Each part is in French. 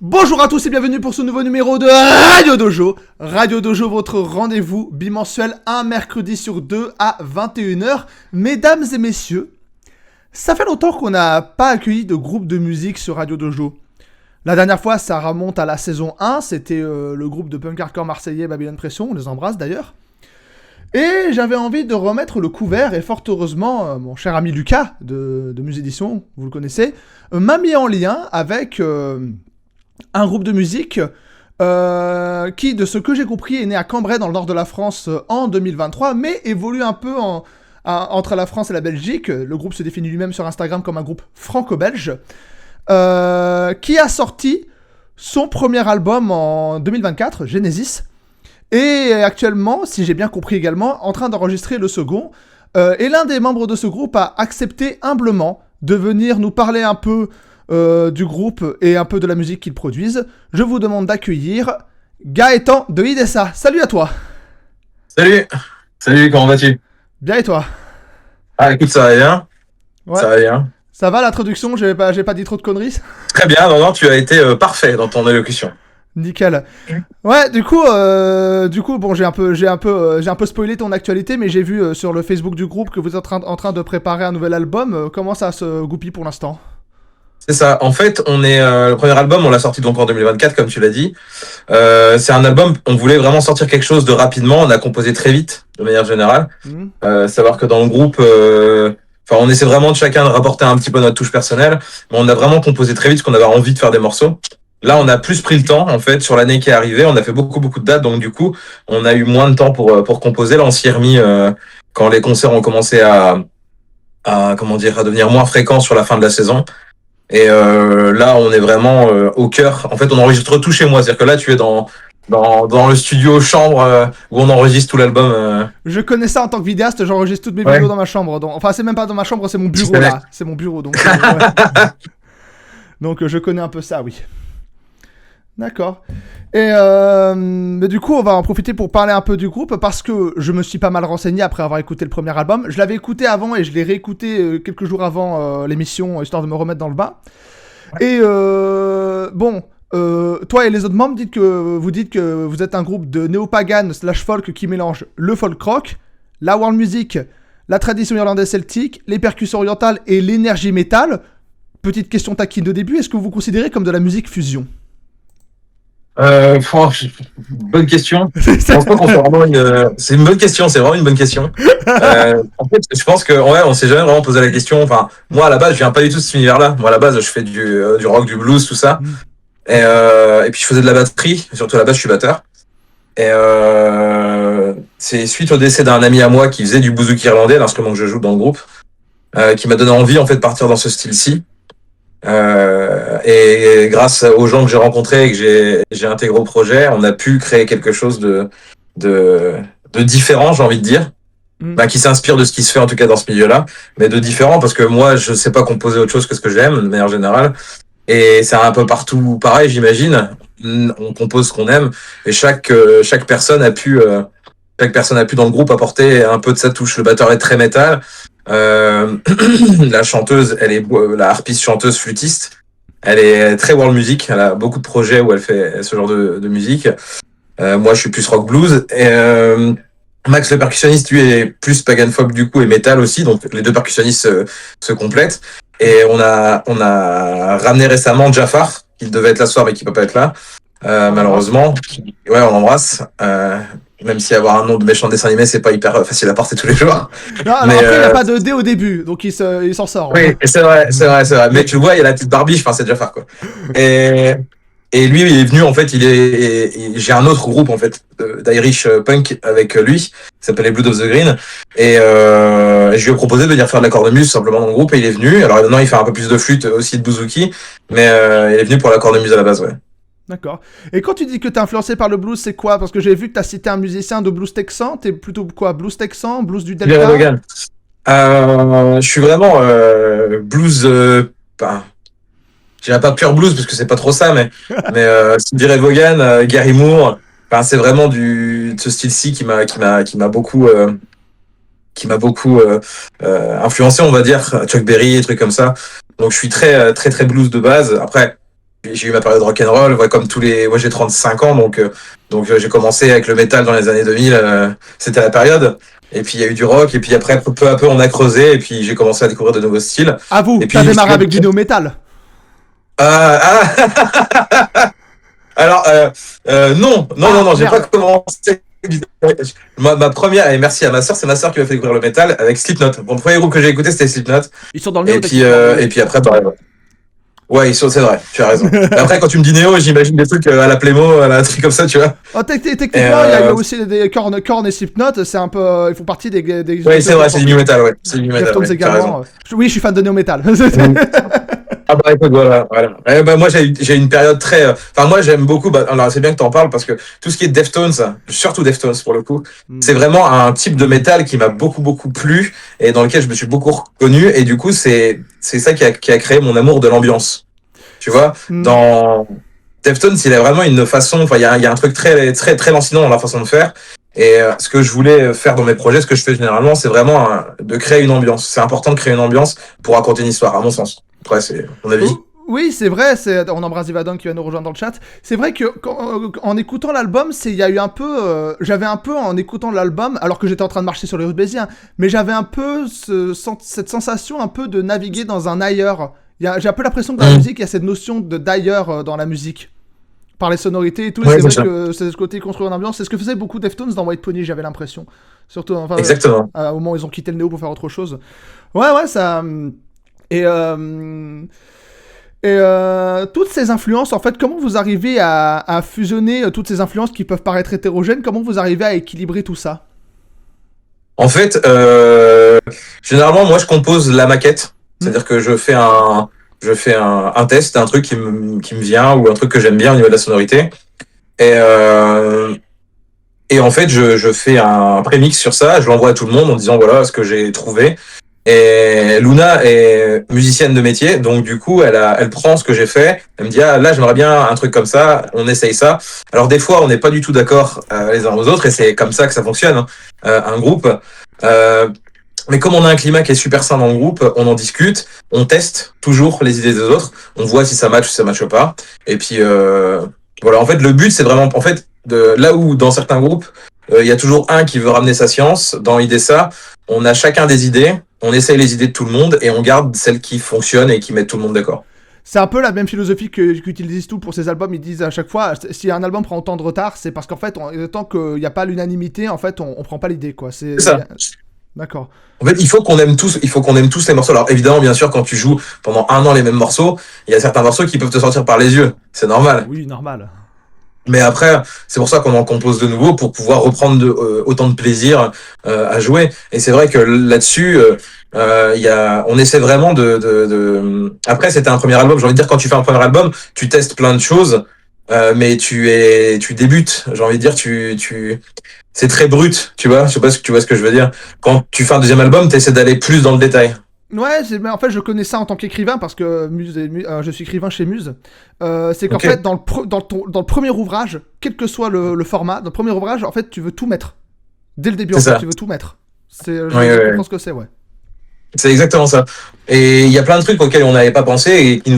Bonjour à tous et bienvenue pour ce nouveau numéro de Radio Dojo. Radio Dojo, votre rendez-vous bimensuel un mercredi sur deux à 21h. Mesdames et messieurs, ça fait longtemps qu'on n'a pas accueilli de groupe de musique sur Radio Dojo. La dernière fois, ça remonte à la saison 1, c'était le groupe de punk hardcore marseillais Babylon Pression, on les embrasse d'ailleurs. Et j'avais envie de remettre le couvert, et fort heureusement, mon cher ami Lucas de Musédition, vous le connaissez, m'a mis en lien avec un groupe de musique qui, de ce que j'ai compris, est né à Cambrai dans le nord de la France en 2023, mais évolue un peu entre la France et la Belgique. Le groupe se définit lui-même sur Instagram comme un groupe franco-belge, qui a sorti son premier album en 2024, Genesis, et actuellement, si j'ai bien compris également, en train d'enregistrer le second. Et l'un des membres de ce groupe a accepté humblement de venir nous parler un peu du groupe et un peu de la musique qu'ils produisent. Je vous demande d'accueillir Gaëtan de Idessa. Salut à toi. Salut, comment vas-tu? Bien et toi? Ah écoute, ça va bien. Ouais. Ça va bien. Ça va l'introduction? J'ai pas dit trop de conneries? Très bien, non, tu as été parfait dans ton allocution. Nickel. Ouais, du coup, bon, j'ai un peu spoilé ton actualité, mais j'ai vu sur le Facebook du groupe que vous êtes en train de préparer un nouvel album. Comment ça se goupille pour l'instant? C'est ça. En fait, le premier album, on l'a sorti donc en 2024, comme tu l'as dit. C'est un album, on voulait vraiment sortir quelque chose de rapidement. On a composé très vite, de manière générale. Savoir que dans le groupe, on essaie vraiment de chacun de rapporter un petit peu notre touche personnelle, mais on a vraiment composé très vite parce qu'on avait envie de faire des morceaux. Là, on a plus pris le temps, en fait, sur l'année qui est arrivée. On a fait beaucoup de dates, donc du coup, on a eu moins de temps pour composer. Là, on s'y est remis quand les concerts ont commencé à devenir moins fréquents sur la fin de la saison. Et là, on est vraiment au cœur. En fait, on enregistre tout chez moi. C'est-à-dire que là, tu es dans le studio chambre où on enregistre tout l'album. Je connais ça en tant que vidéaste, j'enregistre toutes mes vidéos dans ma chambre. Enfin, c'est même pas dans ma chambre, c'est mon bureau là. C'est mon bureau, donc. Ouais. Donc, je connais un peu ça, oui. D'accord. Et mais du coup, on va en profiter pour parler un peu du groupe parce que je me suis pas mal renseigné après avoir écouté le premier album. Je l'avais écouté avant et je l'ai réécouté quelques jours avant l'émission, histoire de me remettre dans le bain. Et toi et les autres membres vous dites que vous êtes un groupe de néo-pagan / folk qui mélange le folk rock, la world music, la tradition irlandaise celtique, les percussions orientales et l'énergie métal. Petite question taquine de début, est-ce que vous vous considérez comme de la musique fusion? Bonne question. Je pense pas qu'on soit vraiment c'est une bonne question, c'est vraiment une bonne question. En fait, je pense que on s'est jamais vraiment posé la question. Enfin, moi à la base, je viens pas du tout de cet univers-là. Moi à la base, je fais du rock, du blues, tout ça. Et puis je faisais de la batterie. Surtout à la base, je suis batteur. Et c'est suite au décès d'un ami à moi qui faisait du bouzouki irlandais, l'instrument que je joue dans le groupe, qui m'a donné envie en fait de partir dans ce style-ci. Et grâce aux gens que j'ai rencontrés et que j'ai intégré au projet, on a pu créer quelque chose de différent, j'ai envie de dire, qui s'inspire de ce qui se fait en tout cas dans ce milieu-là, mais de différent parce que moi je sais pas composer autre chose que ce que j'aime de manière générale, et c'est un peu partout pareil, j'imagine. On compose ce qu'on aime et chaque personne a pu dans le groupe apporter un peu de sa touche. Le batteur est très métal. La chanteuse, elle est la harpiste, chanteuse, flûtiste. Elle est très world music. Elle a beaucoup de projets où elle fait ce genre de musique. Moi, je suis plus rock blues. Et Max, le percussionniste, lui, est plus pagan folk du coup et métal aussi. Donc les deux percussionnistes se complètent. Et on a ramené récemment Jafar, qui devait être là ce soir mais qui peut pas être là. Malheureusement. Ouais, on l'embrasse. Même si avoir un nom de méchant dessin animé, c'est pas hyper facile à porter tous les jours. Non, alors après, il n'y a pas de D au début, donc il s'en sort. Oui, c'est vrai. Mais tu le vois, il y a la petite barbiche, c'est Jafar, quoi. Et lui, il est venu, en fait, j'ai un autre groupe, en fait, d'Irish punk avec lui, qui s'appelle les Blood of the Green. Et je lui ai proposé de venir faire de la cornemuse, simplement, dans le groupe, et il est venu. Alors maintenant, il fait un peu plus de flûte, aussi de bouzouki, mais il est venu pour la cornemuse à la base, ouais. D'accord. Et quand tu dis que t'es influencé par le blues, c'est quoi? Parce que j'ai vu que t'as cité un musicien de blues texan. T'es plutôt quoi? Blues texan? Blues du Delta? Je suis vraiment blues. Je dirais pas pure blues parce que c'est pas trop ça, mais Stevie Vaughan, Gary Moore. Enfin, c'est vraiment de ce style-ci qui m'a beaucoup influencé, on va dire. Chuck Berry, des trucs comme ça. Donc je suis très très très blues de base. Après. j'ai eu ma période rock'n'roll, ouais, comme tous les, moi j'ai 35 ans, donc j'ai commencé avec le métal dans les années 2000, c'était la période. Et puis il y a eu du rock, et puis après, peu à peu, on a creusé, et puis j'ai commencé à découvrir de nouveaux styles. Ah vous, Et t'as puis, démarré avec du néo-metal. alors, non, Ah, j'ai pas merde. commencé. Ma première, et merci à ma sœur, c'est ma sœur qui m'a fait découvrir le métal avec Slipknot. Bon, le premier groupe que j'ai écouté, c'était Slipknot. Ils sont dans le néo, Et puis, techniquement, oui, et puis après, effectivement. bah, ouais, c'est vrai, tu as raison. Mais après, quand tu me dis néo, j'imagine des trucs à la Playmo, à la truc comme ça, tu vois. Oh, Et techniquement, il y a aussi des Korn et Slipknot, c'est un peu, ils font partie des ouais, c'est plus vrai, c'est du importants. new metal, ouais. C'est du new metal, Deftones ouais, tu as raison. également. Oui, je suis fan de néo-metal. Ah bah écoute, voilà. Bah, moi j'ai une période très, enfin moi j'aime beaucoup. Bah, alors c'est bien que t'en parles parce que tout ce qui est Deftones, surtout Deftones pour le coup, c'est vraiment un type de métal qui m'a beaucoup plu et dans lequel je me suis beaucoup reconnu et du coup c'est ça qui a créé mon amour de l'ambiance. Tu vois, dans Deftones, il a vraiment une façon, enfin il y a un truc très lancinant dans la façon de faire. Et ce que je voulais faire dans mes projets, ce que je fais généralement, c'est vraiment de créer une ambiance. C'est important de créer une ambiance pour raconter une histoire, à mon sens. Après, c'est mon avis. Oui, c'est vrai, on embrasse Ivadan qui va nous rejoindre dans le chat. C'est vrai que en écoutant l'album, il y a eu un peu, j'avais un peu en écoutant l'album, alors que j'étais en train de marcher sur les rues de Béziers, hein, mais j'avais un peu cette sensation un peu de naviguer dans un ailleurs. J'ai un peu l'impression que dans la musique, il y a cette notion de d'ailleurs dans la musique. Par les sonorités et tout, Ouais, c'est c'est vrai ça. que c'est ce côté construit en ambiance. C'est ce que faisaient beaucoup Deftones dans White Pony, j'avais l'impression. Surtout, enfin, Exactement. au moment où ils ont quitté le néo pour faire autre chose. Ouais, ça. Et. Toutes ces influences, en fait, comment vous arrivez à fusionner toutes ces influences qui peuvent paraître hétérogènes? Comment vous arrivez à équilibrer tout ça? En fait, généralement, moi, je compose la maquette. C'est-à-dire que je fais un test, un truc qui me vient ou un truc que j'aime bien au niveau de la sonorité. Et, euh, et en fait, je fais un prémix sur ça, je l'envoie à tout le monde en disant voilà ce que j'ai trouvé. Et Luna est musicienne de métier, donc du coup, elle prend ce que j'ai fait. Elle me dit ah là j'aimerais bien un truc comme ça, on essaye ça. Alors des fois, on n'est pas du tout d'accord les uns aux autres, et c'est comme ça que ça fonctionne, hein, un groupe. Euh, mais comme on a un climat qui est super sain dans le groupe, on en discute, on teste toujours les idées des autres, on voit si ça match ou si ça matche pas. Et puis voilà, en fait, le but c'est vraiment, en fait, là où dans certains groupes, il y a toujours un qui veut ramener sa science. Dans IDESA, on a chacun des idées, on essaye les idées de tout le monde et on garde celles qui fonctionnent et qui mettent tout le monde d'accord. C'est un peu la même philosophie qu'utilisent tout pour ces albums. Ils disent à chaque fois, si un album prend autant de retard, c'est parce qu'en fait, tant qu'il n'y a pas l'unanimité, en fait, on prend pas l'idée, quoi. C'est ça. D'accord. En fait, il faut qu'on aime tous les morceaux. Alors évidemment, bien sûr, quand tu joues pendant un an les mêmes morceaux, il y a certains morceaux qui peuvent te sortir par les yeux. C'est normal. Oui, normal. Mais après, c'est pour ça qu'on en compose de nouveau pour pouvoir reprendre autant de plaisir à jouer. Et c'est vrai que là-dessus, on essaie vraiment Après, c'était un premier album. J'ai envie de dire, quand tu fais un premier album, tu testes plein de choses, mais tu débutes. J'ai envie de dire, c'est très brut, tu vois. Je sais pas si tu vois ce que je veux dire. Quand tu fais un deuxième album, tu essaies d'aller plus dans le détail. Ouais, mais en fait, je connais ça en tant qu'écrivain parce que je suis écrivain chez Muse. C'est qu'en Ok, fait, dans le premier ouvrage, quel que soit le format, dans le premier ouvrage, en fait, tu veux tout mettre. Dès le début, c'est en fait, ça. tu veux tout mettre. Oui, oui, Je oui. comprends ce que c'est, ouais. C'est exactement ça. Et il y a plein de trucs auxquels on n'avait pas pensé et qui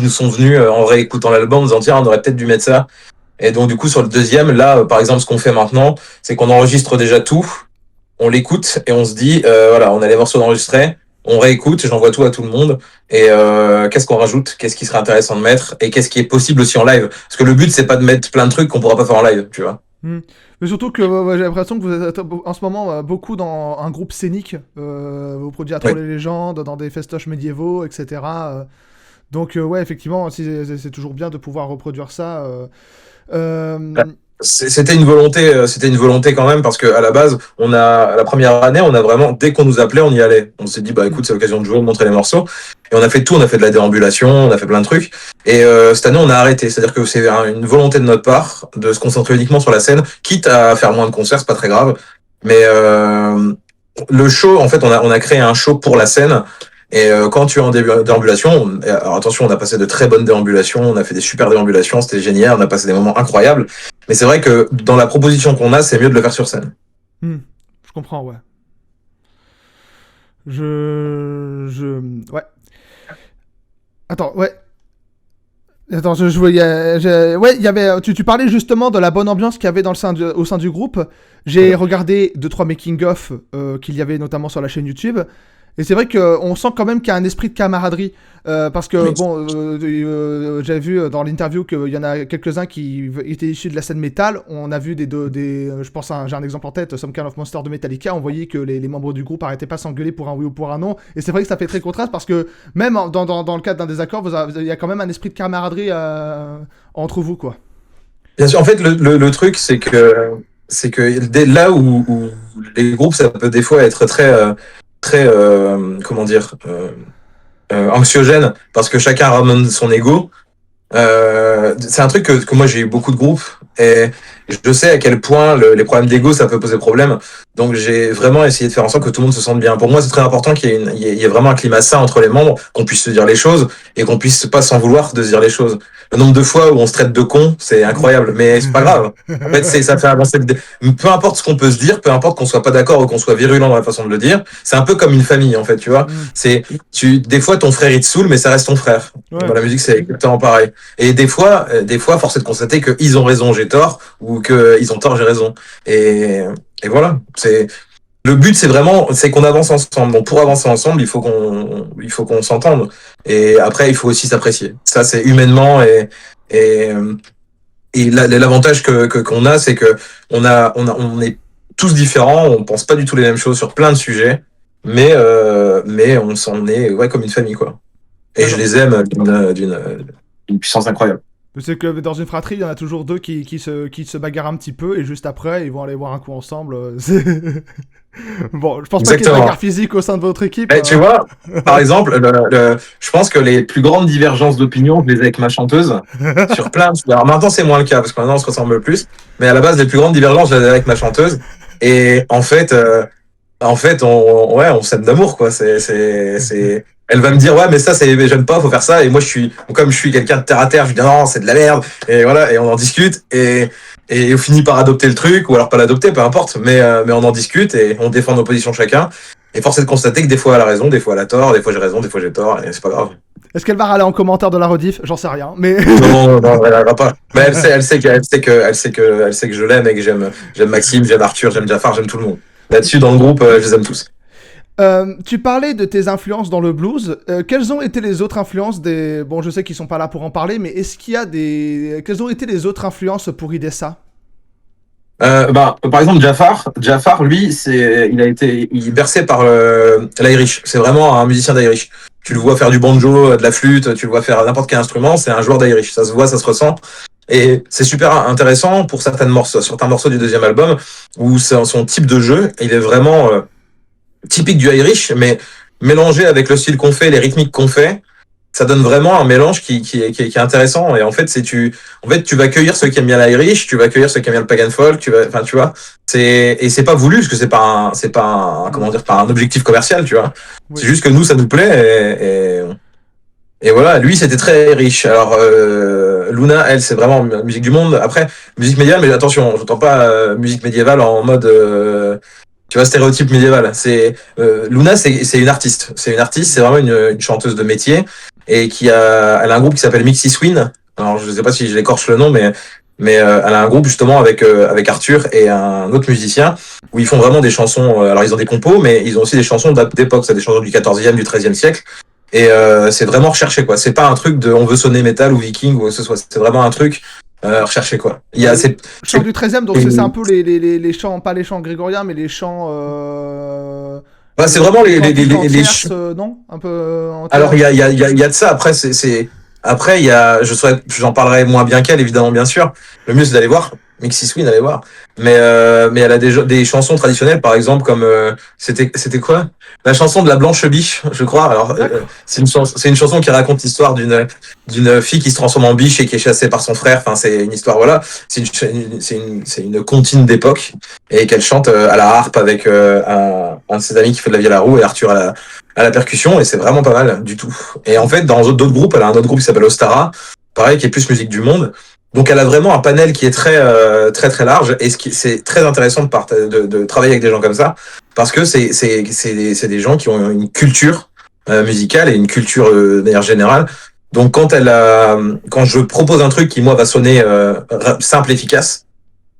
nous sont venus en réécoutant l'album en disant tiens, on aurait peut-être dû mettre ça. Et donc du coup sur le deuxième, là, par exemple, ce qu'on fait maintenant, c'est qu'on enregistre déjà tout, on l'écoute et on se dit voilà, on a les morceaux d'enregistrés, on réécoute, j'envoie tout à tout le monde et qu'est-ce qu'on rajoute, qu'est-ce qui serait intéressant de mettre et qu'est-ce qui est possible aussi en live. Parce que le but c'est pas de mettre plein de trucs qu'on pourra pas faire en live, tu vois. Mais surtout que j'ai l'impression que vous êtes en ce moment beaucoup dans un groupe scénique. Vous produisez à Oui. Troll les légendes, dans des festoches médiévaux, etc. Donc, ouais, effectivement, c'est toujours bien de pouvoir reproduire ça. C'était une volonté quand même parce que à la base, la première année, on a vraiment dès qu'on nous appelait, on y allait. On s'est dit bah écoute, c'est l'occasion de jouer, de montrer les morceaux. Et on a fait tout, on a fait de la déambulation, on a fait plein de trucs. Et cette année, on a arrêté. C'est-à-dire que c'est une volonté de notre part de se concentrer uniquement sur la scène, quitte à faire moins de concerts, c'est pas très grave. Mais le show, en fait, on a créé un show pour la scène. Et quand tu es en déambulation, alors attention, on a passé de très bonnes déambulations, on a fait des super déambulations, c'était génial, on a passé des moments incroyables. Mais c'est vrai que dans la proposition qu'on a, c'est mieux de le faire sur scène. Hmm, je comprends, ouais. Ouais. Attends, ouais. Attends, je voyais. Ouais, il y avait. Tu parlais justement de la bonne ambiance qu'il y avait au sein du groupe. J'ai regardé 2-3 making-of qu'il y avait notamment sur la chaîne YouTube. Et c'est vrai qu'on sent quand même qu'il y a un esprit de camaraderie. Parce que, Oui. bon, j'avais vu dans l'interview qu'il y en a quelques-uns qui étaient issus de la scène métal. On a vu je pense, j'ai un exemple en tête, Some Kind of Monster de Metallica. On voyait que les membres du groupe arrêtaient pas de s'engueuler pour un oui ou pour un non. Et c'est vrai que ça fait très contraste parce que même dans le cadre d'un désaccord, il y a quand même un esprit de camaraderie entre vous, quoi. Bien sûr, en fait, le truc, c'est que là où les groupes, ça peut des fois être très, comment dire, anxiogène, parce que chacun ramène son ego. C'est un truc que moi j'ai eu beaucoup de groupes et je sais à quel point les problèmes d'ego ça peut poser problème. Donc j'ai vraiment essayé de faire en sorte que tout le monde se sente bien. Pour moi c'est très important qu'il y ait vraiment un climat sain entre les membres, qu'on puisse se dire les choses et qu'on puisse pas s'en vouloir de se dire les choses. Le nombre de fois où on se traite de con, c'est incroyable, mais c'est pas grave. En fait ça fait avancer. Peu importe ce qu'on peut se dire, peu importe qu'on soit pas d'accord ou qu'on soit virulent dans la façon de le dire, c'est un peu comme une famille en fait, tu vois. C'est des fois ton frère il te saoule, mais ça reste ton frère. Ouais. Dans la musique c'est exactement pareil. Et des fois, force est de constater qu'ils ont raison, j'ai tort, ou qu'ils ont tort, j'ai raison. Et voilà. Le but, c'est qu'on avance ensemble. Donc, pour avancer ensemble, il faut qu'on s'entende. Et après, il faut aussi s'apprécier. Ça, c'est humainement et, l'avantage qu'on a, c'est que on est tous différents. On pense pas du tout les mêmes choses sur plein de sujets, mais on s'en est, ouais, comme une famille, quoi. Et je D'accord. les aime d'une puissance incroyable. C'est que dans une fratrie, il y en a toujours deux qui se bagarrent un petit peu et juste après, ils vont aller boire un coup ensemble. Bon, je pense pas qu'il y ait de Exactement. bagarre physique au sein de votre équipe. Tu vois, par exemple, je pense que les plus grandes divergences d'opinion, je les ai avec ma chanteuse sur plein de... Alors maintenant, c'est moins le cas parce que maintenant, on se ressemble plus. Mais à la base, les plus grandes divergences, je les ai avec ma chanteuse. Et en fait, on s'aime d'amour, quoi. Elle va me dire, ouais, mais ça, j'aime pas, faut faire ça. Et moi, comme je suis quelqu'un de terre à terre, je dis, non, c'est de la merde. Et voilà, et on en discute. Et on finit par adopter le truc, ou alors pas l'adopter, peu importe. Mais on en discute et on défend nos positions chacun. Et force est de constater que des fois elle a raison, des fois elle a tort, des fois j'ai raison, des fois j'ai tort, et c'est pas grave. Est-ce qu'elle va râler en commentaire de la rediff? J'en sais rien, mais. Non, elle va pas. Mais elle sait que je l'aime et que j'aime Maxime, j'aime Arthur, j'aime Jafar, j'aime tout le monde. Là-dessus, dans le groupe, je les aime tous. Tu parlais de tes influences dans le blues. Quelles ont été les autres influences des... Bon, je sais qu'ils sont pas là pour en parler, mais est-ce qu'il y a des... Quelles ont été les autres influences pour Idessa? Par exemple, Jafar, lui, il est bercé par l'Irish. C'est vraiment un musicien d'Irish. Tu le vois faire du banjo, de la flûte, tu le vois faire n'importe quel instrument. C'est un joueur d'Irish. Ça se voit, ça se ressent. Et c'est super intéressant pour certains morceaux du deuxième album où son type de jeu, il est vraiment typique du Irish, mais mélangé avec le style qu'on fait, les rythmiques qu'on fait. Ça donne vraiment un mélange qui est intéressant. Et en fait, tu vas cueillir ceux qui aiment bien l'Irish, tu vas cueillir ceux qui aiment bien le pagan folk, tu vois. Et c'est pas voulu, parce que comment dire, pas un objectif commercial, tu vois. Oui. C'est juste que nous, ça nous plaît et voilà. Lui, c'était très riche. Alors, Luna, elle, c'est vraiment musique du monde. Après, musique médiévale, mais attention, j'entends pas musique médiévale en mode, tu vois, stéréotype médiéval. Luna, c'est une artiste. C'est une artiste, c'est vraiment une chanteuse de métier et elle a un groupe qui s'appelle Mixiswin. Alors je sais pas si je l'écorche le nom, mais elle a un groupe justement avec Arthur et un autre musicien où ils font vraiment des chansons. Alors ils ont des compos, mais ils ont aussi des chansons d'époque. C'est des chansons du 14e, du 13e siècle. Et c'est vraiment recherché, quoi. C'est pas un truc de on veut sonner métal ou viking ou ce soit. C'est vraiment un truc recherché, quoi. Chant du 13e, donc c'est un peu les chants, pas les chants grégoriens, mais les chants. C'est vraiment les tierces, non, un peu. Alors il y a de ça. Après après j'en parlerai moins bien qu'elle, évidemment, bien sûr. Le mieux c'est d'aller voir Mixiswin, d'aller voir. Mais elle a des chansons traditionnelles, par exemple, comme c'était quoi, la chanson de la Blanche Biche, je crois. Alors c'est une chanson qui raconte l'histoire d'une fille qui se transforme en biche et qui est chassée par son frère. Enfin, c'est une histoire, voilà. C'est une comptine d'époque et qu'elle chante à la harpe avec un de ses amis qui fait de la vielle à roue et Arthur à la percussion, et c'est vraiment pas mal du tout. Et en fait, dans d'autres groupes, elle a un autre groupe qui s'appelle Ostara, pareil, qui est plus musique du monde. Donc elle a vraiment un panel qui est très très très large, et c'est très intéressant de travailler avec des gens comme ça, parce que c'est des gens qui ont une culture musicale et une culture de manière générale Donc quand je propose un truc qui moi va sonner simple, efficace,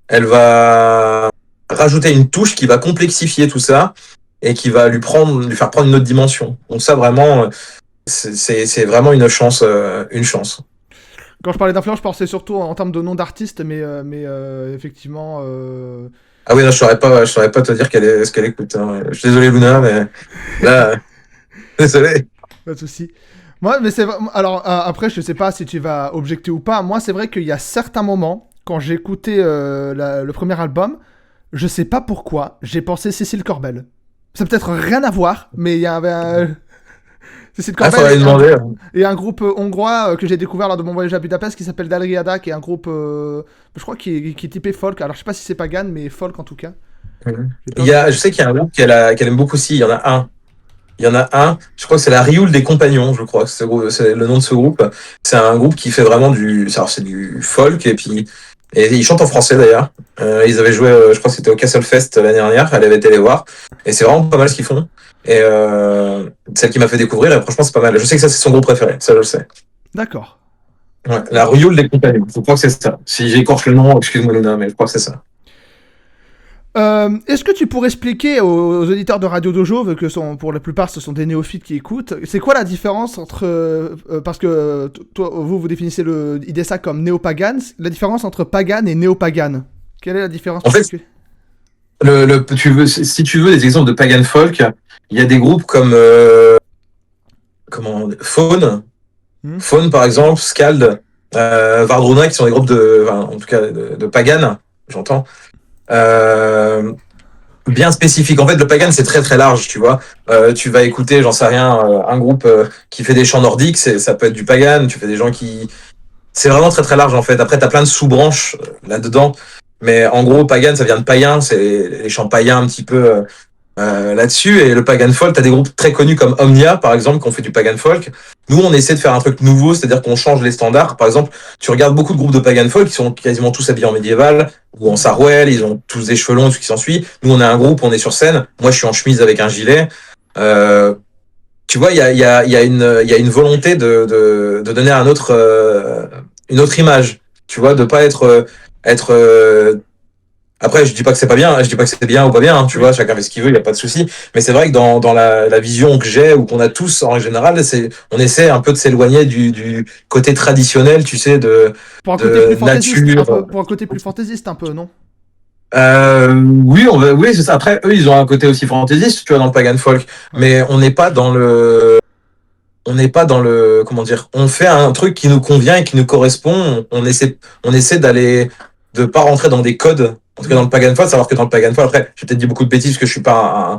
elle va rajouter une touche qui va complexifier tout ça et qui va lui faire prendre une autre dimension. Donc ça vraiment, c'est vraiment une chance, une chance. Quand je parlais d'influence, je pensais surtout en termes de nom d'artiste, mais effectivement. Ah oui, non, je saurais pas te dire ce qu'elle écoute, hein. Je suis désolé Luna, mais là, désolé. Pas de souci. Moi, mais c'est alors après, je sais pas si tu vas objecter ou pas. Moi, c'est vrai qu'il y a certains moments quand j'ai écouté le premier album, je sais pas pourquoi, j'ai pensé Cécile Corbel. Ça peut-être rien à voir, mais il y avait un... Cécile Ah, Corbel faudrait lui demander. et un groupe hongrois que j'ai découvert lors de mon voyage à Budapest qui s'appelle Dalriada, qui est un groupe, je crois, qui est typé folk. Alors, je sais pas si c'est pagan, mais folk en tout cas. J'ai peur de... Je sais qu'il y a un groupe qu'elle aime beaucoup aussi. Il y en a un. Il y en a un. Je crois que c'est la Rioule des Compagnons. Je crois que c'est le nom de ce groupe. C'est un groupe qui fait vraiment alors c'est du folk et ils chantent en français d'ailleurs. Ils avaient joué, je crois que c'était au Castle Fest l'année dernière. Elle avait été les voir et c'est vraiment pas mal ce qu'ils font. Et celle qui m'a fait découvrir. Et franchement, c'est pas mal. Je sais que ça c'est son groupe préféré. Ça je le sais. D'accord. Ouais, la Rioule des Compagnons. Je crois que c'est ça. Si j'écorche le nom, excuse-moi Luna, mais je crois que c'est ça. Est-ce que tu pourrais expliquer aux auditeurs de Radio Dojo, vu que pour la plupart ce sont des néophytes qui écoutent, c'est quoi la différence entre... parce que toi, vous définissez IDSA comme néo-pagan, la différence entre pagan et néo-pagan. Quelle est la différence? En fait, si tu veux des exemples de pagan folk, il y a des groupes comme Faune, Hmm. Faune par exemple, Scald, Vardruna, qui sont des groupes en tout cas de pagan, j'entends. Euh, Bien spécifique. En fait, le pagan, c'est très très large, tu vois. Tu vas écouter, j'en sais rien, un groupe qui fait des chants nordiques, ça peut être du pagan. Tu fais des gens qui... C'est vraiment très très large, en fait. Après, t'as plein de sous-branches là-dedans. Mais en gros, pagan, ça vient de païen. C'est les chants païens un petit peu là-dessus. Et le pagan folk, t'as des groupes très connus comme Omnia, par exemple, qui ont fait du pagan folk. Nous, on essaie de faire un truc nouveau, c'est-à-dire qu'on change les standards. Par exemple, tu regardes beaucoup de groupes de pagan folk qui sont quasiment tous habillés en médiéval ou en sarouel, ils ont tous des cheveux longs et tout ce qui s'ensuit. Nous, on est un groupe, on est sur scène. Moi, je suis en chemise avec un gilet. Euh, Tu vois, il y a une volonté de donner une autre image. Tu vois, de pas être après, je dis pas que c'est pas bien, je dis pas que c'est bien ou pas bien, hein, tu Oui. vois, chacun fait ce qu'il veut, il y a pas de souci. Mais c'est vrai que dans la vision que j'ai ou qu'on a tous en général, on essaie un peu de s'éloigner du côté traditionnel, tu sais, Pour un côté plus de fantaisiste, un nature. peu, pour un côté plus fantaisiste un peu, non? Oui, c'est ça. Après, eux, ils ont un côté aussi fantaisiste, tu vois, dans le pagan folk. Ouais. Mais on n'est pas dans le, comment dire, on fait un truc qui nous convient et qui nous correspond. On essaie de pas rentrer dans des codes. En tout cas, dans le pagan folk, savoir que dans le pagan folk, après, j'ai peut-être dit beaucoup de bêtises parce que je suis pas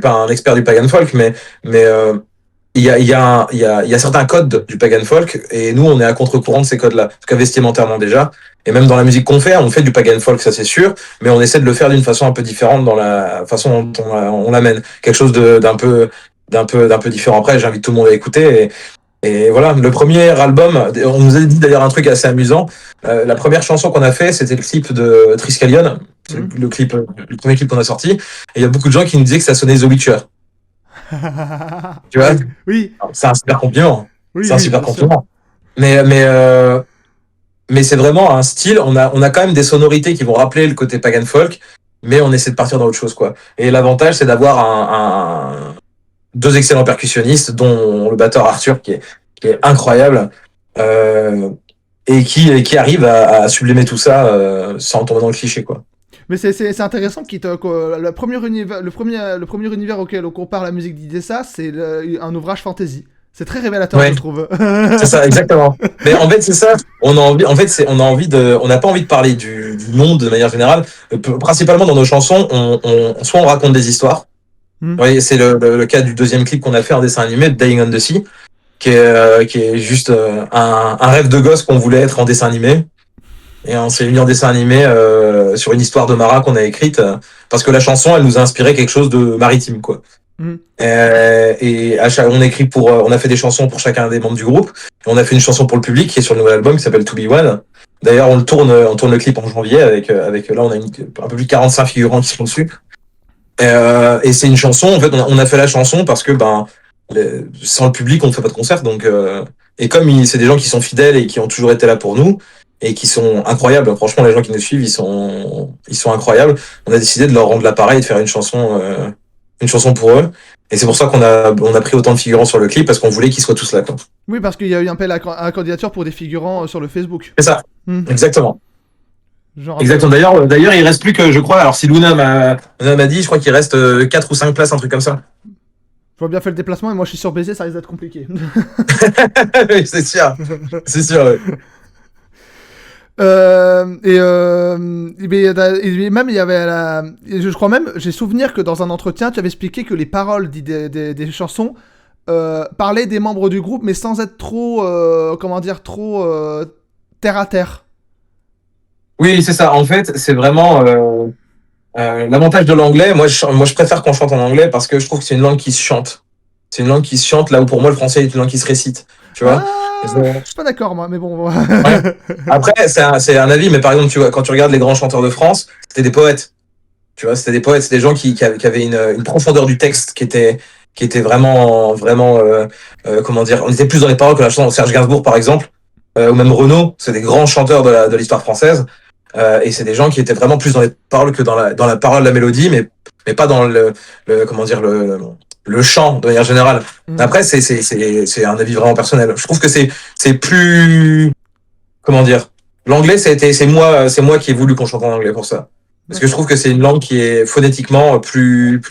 un expert du pagan folk, mais il y a certains codes du pagan folk et nous, on est à contre-courant de ces codes-là. En tout cas, vestimentairement déjà. Et même dans la musique qu'on fait, on fait du pagan folk, ça c'est sûr, mais on essaie de le faire d'une façon un peu différente dans la façon dont on l'amène. Quelque chose d'un peu différent. Après, j'invite tout le monde à écouter. Et voilà, le premier album, on nous a dit d'ailleurs un truc assez amusant. La première chanson qu'on a fait, c'était le clip de Triskelion. C'est Hmm. le premier clip qu'on a sorti. Et il y a beaucoup de gens qui nous disaient que ça sonnait The Witcher. Tu vois, Oui, oui, c'est un super compliment. oui, C'est un oui, super bien sûr. compliment. Mais, mais, euh, mais c'est vraiment un style. On a quand même des sonorités qui vont rappeler le côté pagan folk, mais on essaie de partir dans autre chose, quoi. Et l'avantage, c'est d'avoir deux excellents percussionnistes, dont le batteur Arthur, qui est incroyable, euh, qui arrive à sublimer tout ça sans tomber dans le cliché, quoi. Mais c'est intéressant que le premier univers auquel on compare la musique d'Idessa, c'est un ouvrage fantasy. C'est très révélateur, je Ouais, trouve. c'est ça, exactement. Mais en fait, c'est ça. On a envie, en fait, on n'a pas envie de parler du monde de manière générale. Principalement dans nos chansons, soit on raconte des histoires. Hmm. Oui, c'est le cas du deuxième clip qu'on a fait en dessin animé, Dying on the Sea, qui est juste un rêve de gosse qu'on voulait être en dessin animé. Et on s'est mis en dessin animé sur une histoire de marin qu'on a écrite parce que la chanson, elle nous a inspiré quelque chose de maritime, quoi. Hmm. On a fait des chansons pour chacun des membres du groupe. Et on a fait une chanson pour le public qui est sur le nouvel album qui s'appelle To Be One. D'ailleurs, on tourne le clip en janvier avec là, on a un peu plus de 45 figurants qui sont dessus. Et c'est une chanson. En fait, on a fait la chanson parce que sans le public, on ne fait pas de concert. Donc, Et comme c'est des gens qui sont fidèles et qui ont toujours été là pour nous et qui sont incroyables, franchement, les gens qui nous suivent, ils sont incroyables. On a décidé de leur rendre l'appareil et de faire une chanson pour eux. Et c'est pour ça on a pris autant de figurants sur le clip parce qu'on voulait qu'ils soient tous là, quoi. Oui, parce qu'il y a eu un appel à candidature pour des figurants sur le Facebook. C'est ça. Exactement. Genre Exactement. D'ailleurs, il reste plus que, je crois, alors si Luna m'a dit, je crois qu'il reste 4 ou 5 places, un truc comme ça. Je vois bien fait le déplacement et moi je suis sur baiser, ça risque d'être compliqué. Oui, c'est sûr. C'est sûr, ouais. Et même il y avait je crois même, j'ai souvenir que dans un entretien tu avais expliqué que les paroles des chansons parlaient des membres du groupe mais sans être trop trop terre à terre. Oui, c'est ça. En fait, c'est vraiment l'avantage de l'anglais. Moi, je préfère qu'on chante en anglais parce que je trouve que c'est une langue qui se chante. C'est une langue qui se chante là où pour moi le français est une langue qui se récite. Tu vois. Je suis pas d'accord moi, mais bon. Ouais. Après, c'est un avis, mais par exemple, tu vois, quand tu regardes les grands chanteurs de France, c'était des poètes. Tu vois, c'était des poètes, c'était des gens qui avaient une profondeur du texte qui était vraiment, vraiment, comment dire, on était plus dans les paroles que la chanson. Serge Gainsbourg, par exemple, ou même Renaud, c'est des grands chanteurs de l'histoire française. Et c'est des gens qui étaient vraiment plus dans les paroles que dans la parole, la mélodie, mais pas dans comment dire, le chant de manière générale. Après, c'est un avis vraiment personnel. Je trouve que c'est plus, comment dire, l'anglais, c'est moi qui ai voulu qu'on chante en anglais pour ça. Parce que je trouve que c'est une langue qui est phonétiquement plus,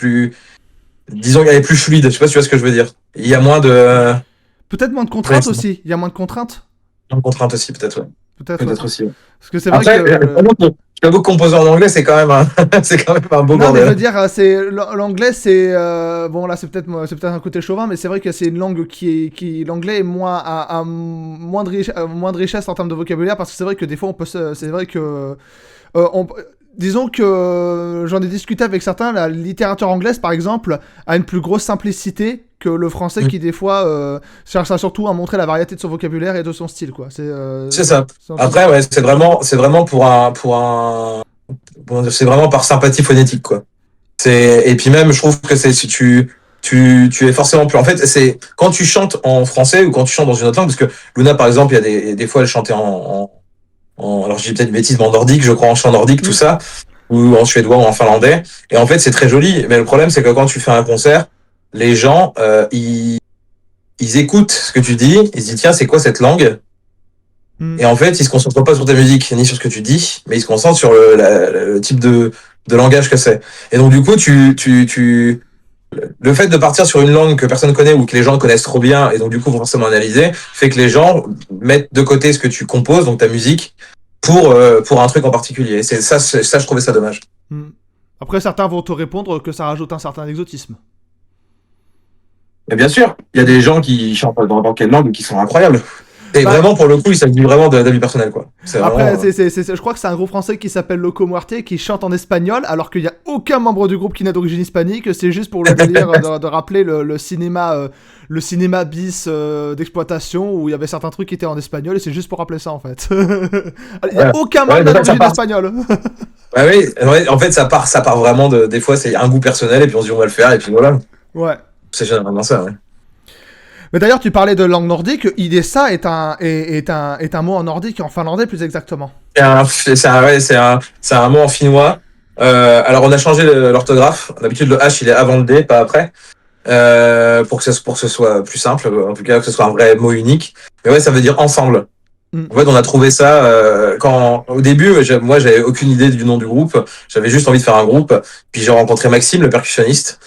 disons, elle est plus fluide. Je sais pas si tu vois ce que je veux dire. Il y a moins de, peut-être moins de contraintes aussi. Il y a moins de contraintes. moins de contraintes aussi, peut-être, ouais. Peut-être Aussi. Ouais. Parce que c'est vrai après, que. J'avoue que composer en anglais, c'est quand même c'est quand même un beau non, bordel. mais je veux dire, l'anglais, c'est bon là, c'est peut-être un côté chauvin, mais c'est vrai que c'est une langue l'anglais est moins a moins de richesse en termes de vocabulaire parce que c'est vrai que des fois c'est vrai que disons que j'en ai discuté avec certains, la littérature anglaise par exemple a une plus grosse simplicité que le français qui des fois cherche surtout à montrer la variété de son vocabulaire et de son style, quoi. C'est ça. Après, ouais, c'est vraiment c'est vraiment par sympathie phonétique, quoi. Et puis même, je trouve que si tu es forcément plus, en fait, c'est quand tu chantes en français ou quand tu chantes dans une autre langue, parce que Luna, par exemple, il y a des fois, elle chantait alors j'ai peut-être une bêtise, mais en nordique, je crois, en chant nordique, tout ça, ou en suédois ou en finlandais. Et en fait, c'est très joli. Mais le problème, c'est que quand tu fais un concert, les gens, ils écoutent ce que tu dis, ils se disent, tiens, c'est quoi cette langue? Et en fait, ils se concentrent pas sur ta musique, ni sur ce que tu dis, mais ils se concentrent sur le type de langage que c'est. Et donc, du coup, le fait de partir sur une langue que personne connaît ou que les gens connaissent trop bien, et donc, du coup, forcément analyser, fait que les gens mettent de côté ce que tu composes, donc ta musique, pour un truc en particulier. Et ça, je trouvais ça dommage. Après, certains vont te répondre que ça rajoute un certain exotisme. Mais bien sûr, il y a des gens qui chantent dans quelle langue qui sont incroyables. Et vraiment, pour le coup, il s'agit vraiment d'avis personnel, quoi. Après, je crois que c'est un groupe français qui s'appelle Loco Muerte qui chante en espagnol, alors qu'il n'y a aucun membre du groupe qui n'est d'origine hispanique. C'est juste pour le délire de rappeler le cinéma bis d'exploitation où il y avait certains trucs qui étaient en espagnol et c'est juste pour rappeler ça en fait. Il n'y a aucun membre d'origine espagnole. Oui, en fait, ça part vraiment des fois, c'est un goût personnel et puis on se dit on va le faire et puis voilà. Ouais. C'est généralement ça, ouais. Mais d'ailleurs, tu parlais de langue nordique. Idessa est un mot en nordique, en finlandais plus exactement. C'est un mot en finnois. Alors, on a changé l'orthographe. D'habitude, le H, il est avant le D, pas après. Pour que ce soit plus simple. En tout cas, que ce soit un vrai mot unique. Mais ouais, ça veut dire ensemble. En fait, on a trouvé ça au début, moi, j'avais aucune idée du nom du groupe. J'avais juste envie de faire un groupe. Puis j'ai rencontré Maxime, le percussionniste.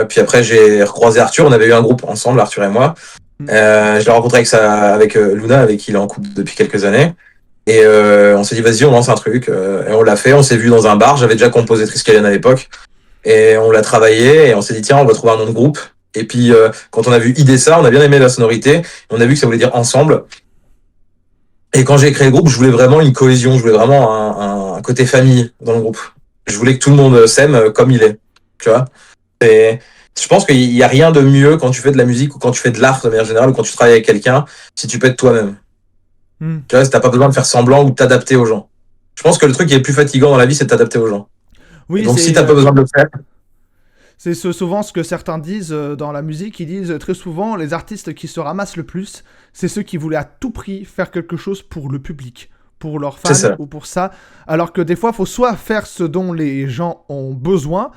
Puis après, j'ai recroisé Arthur. On avait eu un groupe ensemble, Arthur et moi. Je l'ai rencontré avec Luna, avec qui il est en couple depuis quelques années. Et on s'est dit, vas-y, on lance un truc. Et on l'a fait. On s'est vu dans un bar. J'avais déjà composé Triskelion à l'époque. Et on l'a travaillé. Et on s'est dit, tiens, on va trouver un nom de groupe. Et puis, quand on a vu Idessa, on a bien aimé la sonorité. On a vu que ça voulait dire ensemble. Et quand j'ai créé le groupe, je voulais vraiment une cohésion. Je voulais vraiment un côté famille dans le groupe. Je voulais que tout le monde s'aime comme il est. Tu vois? Et je pense qu'il n'y a rien de mieux quand tu fais de la musique ou quand tu fais de l'art de manière générale ou quand tu travailles avec quelqu'un, si tu peux être toi-même. Tu vois, si t'as pas besoin de faire semblant ou de t'adapter aux gens. Je pense que le truc qui est le plus fatigant dans la vie, c'est de t'adapter aux gens. Oui, donc si t'as pas besoin de le faire. C'est souvent ce que certains disent dans la musique. Ils disent très souvent les artistes qui se ramassent le plus, c'est ceux qui voulaient à tout prix faire quelque chose pour le public, pour leurs fans ou pour ça. Alors que des fois, il faut soit faire ce dont les gens ont besoin,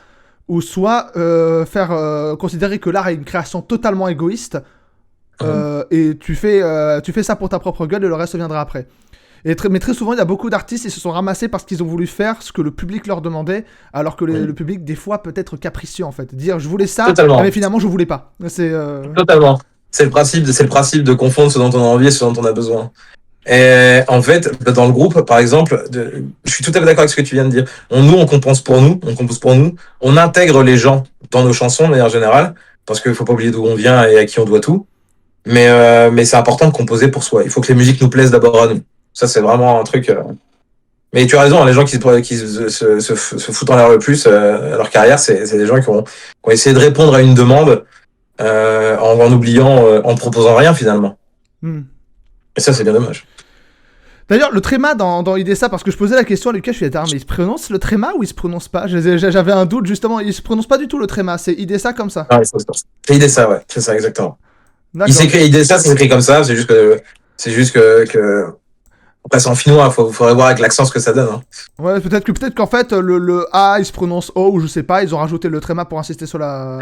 ou soit considérer que l'art est une création totalement égoïste. Et tu fais ça pour ta propre gueule et le reste viendra après. Mais très souvent, il y a beaucoup d'artistes qui se sont ramassés parce qu'ils ont voulu faire ce que le public leur demandait, alors que le public, des fois, peut être capricieux, en fait. Dire, je voulais ça, mais finalement, je voulais pas. Totalement. C'est le principe de confondre ce dont on a envie et ce dont on a besoin. Et en fait, dans le groupe, par exemple, je suis tout à fait d'accord avec ce que tu viens de dire. On compose pour nous, on intègre les gens dans nos chansons, de manière générale, parce qu'il faut pas oublier d'où on vient et à qui on doit tout. Mais c'est important de composer pour soi. Il faut que les musiques nous plaisent d'abord à nous. Ça, c'est vraiment un truc. Mais tu as raison, les gens qui se foutent en l'air le plus à leur carrière, c'est des gens qui ont essayé de répondre à une demande en oubliant, en proposant rien finalement. Et ça, c'est bien dommage. D'ailleurs, le tréma dans IDSA, parce que je posais la question à Lucas, je lui ai dit, mais il se prononce le tréma ou il se prononce pas? J'avais un doute justement, il se prononce pas du tout le tréma, c'est IDSA comme ça. Ouais, c'est IDSA, ouais, c'est ça exactement. Il s'écrit IDSA, c'est écrit comme ça, c'est juste que après c'est en finnois, faudrait voir avec l'accent ce que ça donne. Hein. Ouais, peut-être qu'en fait le A il se prononce O ou je sais pas, ils ont rajouté le tréma pour insister sur la.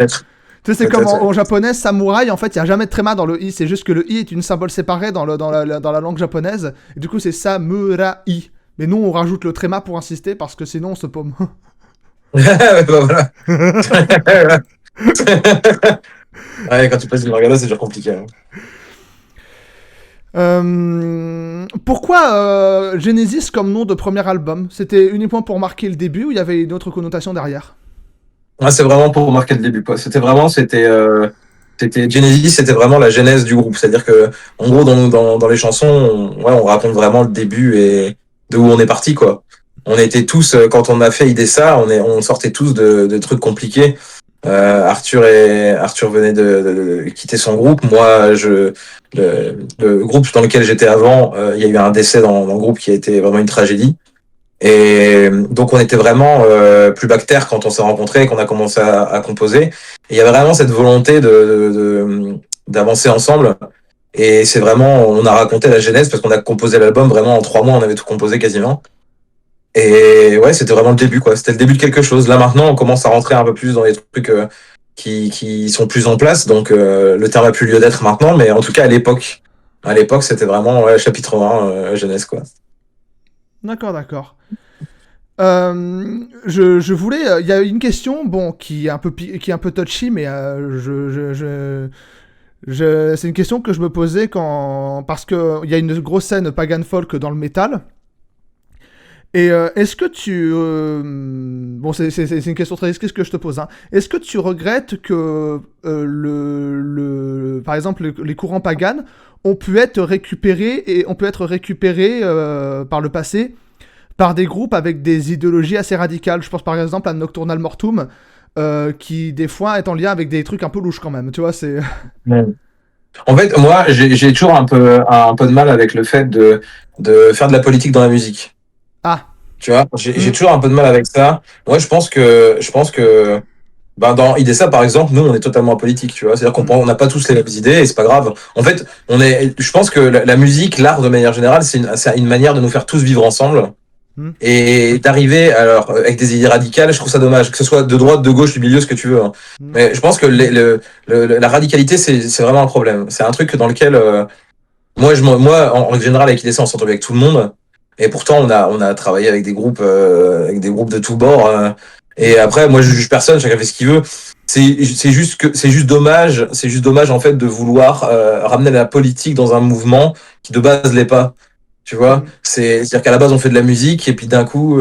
Tu sais, c'est comme en japonais, samouraï, en fait, il n'y a jamais de tréma dans le i, c'est juste que le i est une symbole séparée dans la langue japonaise, et du coup, c'est samurai. Mais nous, on rajoute le tréma pour insister, parce que sinon, on se paume. Ouais, bah voilà. Ouais, quand tu passes du manga, c'est déjà compliqué. Hein. Pourquoi Genesis comme nom de premier album? C'était uniquement pour marquer le début, ou il y avait une autre connotation derrière? Ouais, c'est vraiment pour marquer le début, quoi. C'était Genesis, c'était vraiment la genèse du groupe. C'est-à-dire que, en gros, dans les chansons, on raconte vraiment le début et de où on est parti, quoi. On était tous, quand on a fait IDSA, on sortait tous de trucs compliqués. Arthur venait de quitter son groupe. Moi, le groupe dans lequel j'étais avant, il y a eu un décès dans le groupe qui a été vraiment une tragédie. Et donc on était vraiment plus bactère quand on s'est rencontrés et qu'on a commencé à composer. Et il y avait vraiment cette volonté d'avancer ensemble. Et c'est vraiment, on a raconté la genèse parce qu'on a composé l'album vraiment en 3 mois, on avait tout composé quasiment. Et ouais, c'était vraiment le début, quoi. C'était le début de quelque chose. Là maintenant, on commence à rentrer un peu plus dans les trucs qui sont plus en place. Donc le terme a plus lieu d'être maintenant, mais en tout cas à l'époque, c'était vraiment chapitre 1, jeunesse, quoi. D'accord. Je voulais. Il y a une question, bon, qui est un peu touchy, mais c'est une question que je me posais parce que il y a une grosse scène pagan folk dans le métal. Et est-ce que tu... bon, c'est une question très risquée ce que je te pose. Hein. Est-ce que tu regrettes que, par exemple, les courants paganes ont pu être récupérés par le passé par des groupes avec des idéologies assez radicales? Je pense par exemple à Nocturnal Mortum, qui des fois est en lien avec des trucs un peu louches quand même. Tu vois, c'est... En fait, moi, j'ai toujours un peu de mal avec le fait de faire de la politique dans la musique. Ah. Tu vois, j'ai toujours un peu de mal avec ça. Moi, je pense que dans IDSA, par exemple, nous, on est totalement apolitique, tu vois. C'est-à-dire qu'on n'a pas tous les mêmes idées et c'est pas grave. En fait, je pense que la musique, l'art de manière générale, c'est une manière de nous faire tous vivre ensemble. Et d'arriver, alors, avec des idées radicales, je trouve ça dommage. Que ce soit de droite, de gauche, du milieu, ce que tu veux. Hein. Mais je pense que la radicalité, c'est vraiment un problème. C'est un truc dans lequel, moi, en règle générale, avec IDSA, on s'entend avec tout le monde. Et pourtant, on a travaillé avec des groupes de tous bords. Et après, moi, je juge personne, chacun fait ce qu'il veut. C'est juste dommage en fait de vouloir ramener la politique dans un mouvement qui de base l'est pas. Tu vois, c'est-à-dire qu'à la base on fait de la musique et puis d'un coup,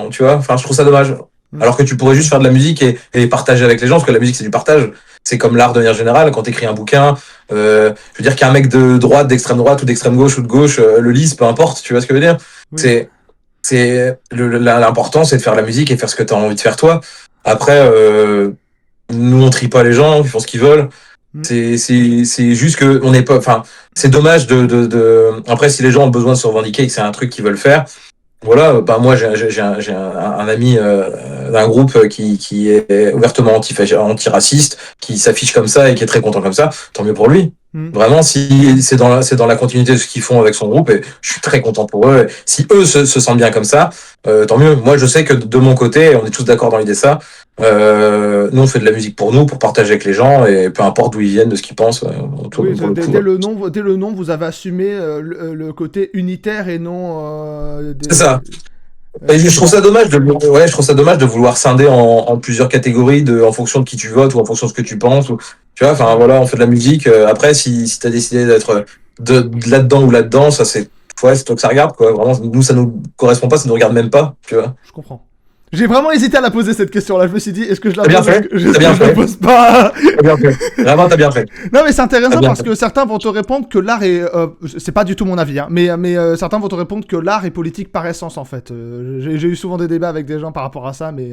tu vois, enfin, je trouve ça dommage. Alors que tu pourrais juste faire de la musique et partager avec les gens, parce que la musique c'est du partage. C'est comme l'art de manière générale. Quand t'écris un bouquin, je veux dire qu'un mec de droite, d'extrême droite ou d'extrême gauche ou de gauche le lise, peu importe. Tu vois ce que je veux dire? Oui. L'important, c'est de faire la musique et faire ce que t'as envie de faire toi. Après, nous on trie pas les gens, ils font ce qu'ils veulent. C'est juste que on n'est pas, enfin, c'est dommage après, si les gens ont besoin de se revendiquer et que c'est un truc qu'ils veulent faire, voilà, bah moi j'ai un ami d'un groupe qui est ouvertement antiraciste, qui s'affiche comme ça et qui est très content comme ça, tant mieux pour lui. Vraiment, si c'est dans la continuité de ce qu'ils font avec son groupe, et je suis très content pour eux. Et si eux se sentent bien comme ça, tant mieux. Moi, je sais que de mon côté, on est tous d'accord dans l'idée ça. Nous, on fait de la musique pour nous, pour partager avec les gens, et peu importe d'où ils viennent, de ce qu'ils pensent. Oui, dès le nom, vous avez assumé le côté unitaire et non. C'est ça. Et je trouve ça dommage de vouloir scinder en plusieurs catégories en fonction de qui tu votes ou en fonction de ce que tu penses. Tu vois, enfin voilà, on fait de la musique. Après, si t'as décidé d'être de là-dedans ou là-dedans, ça c'est toi que ça regarde quoi. Vraiment, nous ça nous correspond pas, ça nous regarde même pas. Tu vois. Je comprends. J'ai vraiment hésité à la poser cette question-là. Je me suis dit, est-ce que je la pose, la pose pas. T'as bien fait. Vraiment, t'as bien fait. Non, mais c'est intéressant parce que certains vont te répondre que l'art est. C'est pas du tout mon avis, hein, mais certains vont te répondre que l'art et politique par essence, en fait. J'ai eu souvent des débats avec des gens par rapport à ça, mais.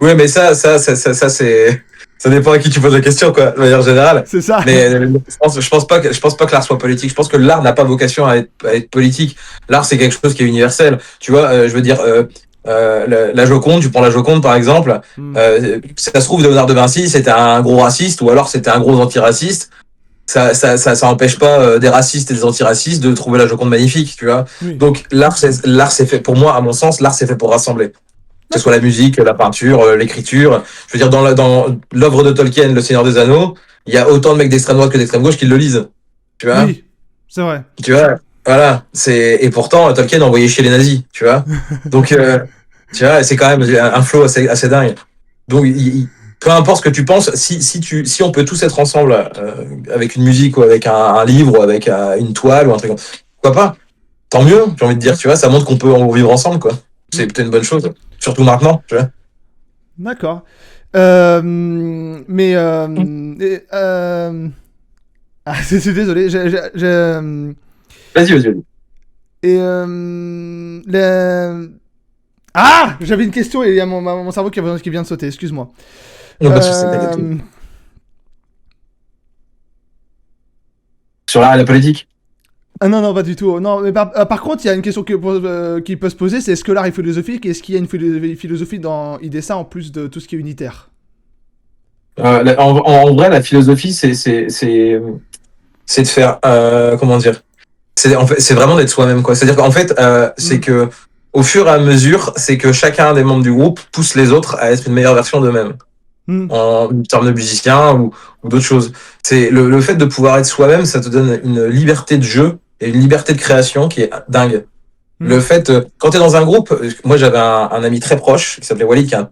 Oui, mais ça c'est. Ça dépend à qui tu poses la question, quoi, de manière générale. C'est ça. Mais je pense pas que l'art soit politique. Je pense que l'art n'a pas vocation à être politique. L'art, c'est quelque chose qui est universel. Tu vois, je veux dire. La Joconde, tu prends la Joconde par exemple, ça se trouve Léonard de Vinci c'était un gros raciste ou alors c'était un gros antiraciste. Ça empêche pas des racistes et des antiracistes de trouver la Joconde magnifique, tu vois. Oui. Donc l'art c'est fait pour moi, à mon sens, l'art c'est fait pour rassembler. Que ce soit la musique, la peinture, l'écriture. Je veux dire dans l'œuvre de Tolkien, Le Seigneur des Anneaux, il y a autant de mecs d'extrême droite que d'extrême gauche qui le lisent. Tu vois. Oui, c'est vrai. Tu vois. Voilà, et pourtant Tolkien envoyait chier les nazis, tu vois. Donc tu vois, c'est quand même un flow assez dingue. Donc peu importe ce que tu penses, si on peut tous être ensemble avec une musique ou avec un livre ou avec une toile ou un truc, pourquoi pas? Tant mieux, j'ai envie de dire, tu vois, ça montre qu'on peut en vivre ensemble quoi. C'est peut-être une bonne chose, surtout maintenant, tu vois. D'accord. Mais c'est désolé, Vas-y. Et ah, j'avais une question et il y a mon cerveau qui vient de sauter, excuse-moi. Sur la politique. Ah non, pas du tout. Non, mais par contre, il y a une question qui peut se poser, c'est est-ce que l'art est philosophique et est-ce qu'il y a une philosophie dans IDESA en plus de tout ce qui est unitaire? En vrai, la philosophie, c'est de faire, comment dire, c'est vraiment d'être soi-même quoi. C'est-à-dire qu'en fait, c'est que au fur et à mesure, c'est que chacun des membres du groupe pousse les autres à être une meilleure version d'eux-mêmes. En termes de musiciens ou d'autres choses. C'est le fait de pouvoir être soi-même, ça te donne une liberté de jeu et une liberté de création qui est dingue. Le fait, quand t'es dans un groupe, moi j'avais un ami très proche qui s'appelait Walid, qui est un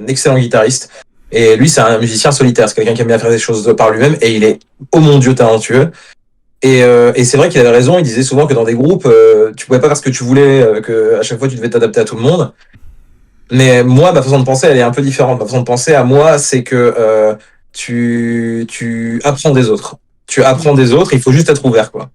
excellent guitariste. Et lui, c'est un musicien solitaire, c'est quelqu'un qui aime bien faire des choses par lui-même et il est, oh mon Dieu, talentueux. Et c'est vrai qu'il avait raison, il disait souvent que dans des groupes, tu pouvais pas faire ce que tu voulais, que à chaque fois tu devais t'adapter à tout le monde. Mais moi, ma façon de penser, elle est un peu différente. Ma façon de penser à moi, c'est que tu apprends des autres. Tu apprends des autres, il faut juste être ouvert, quoi.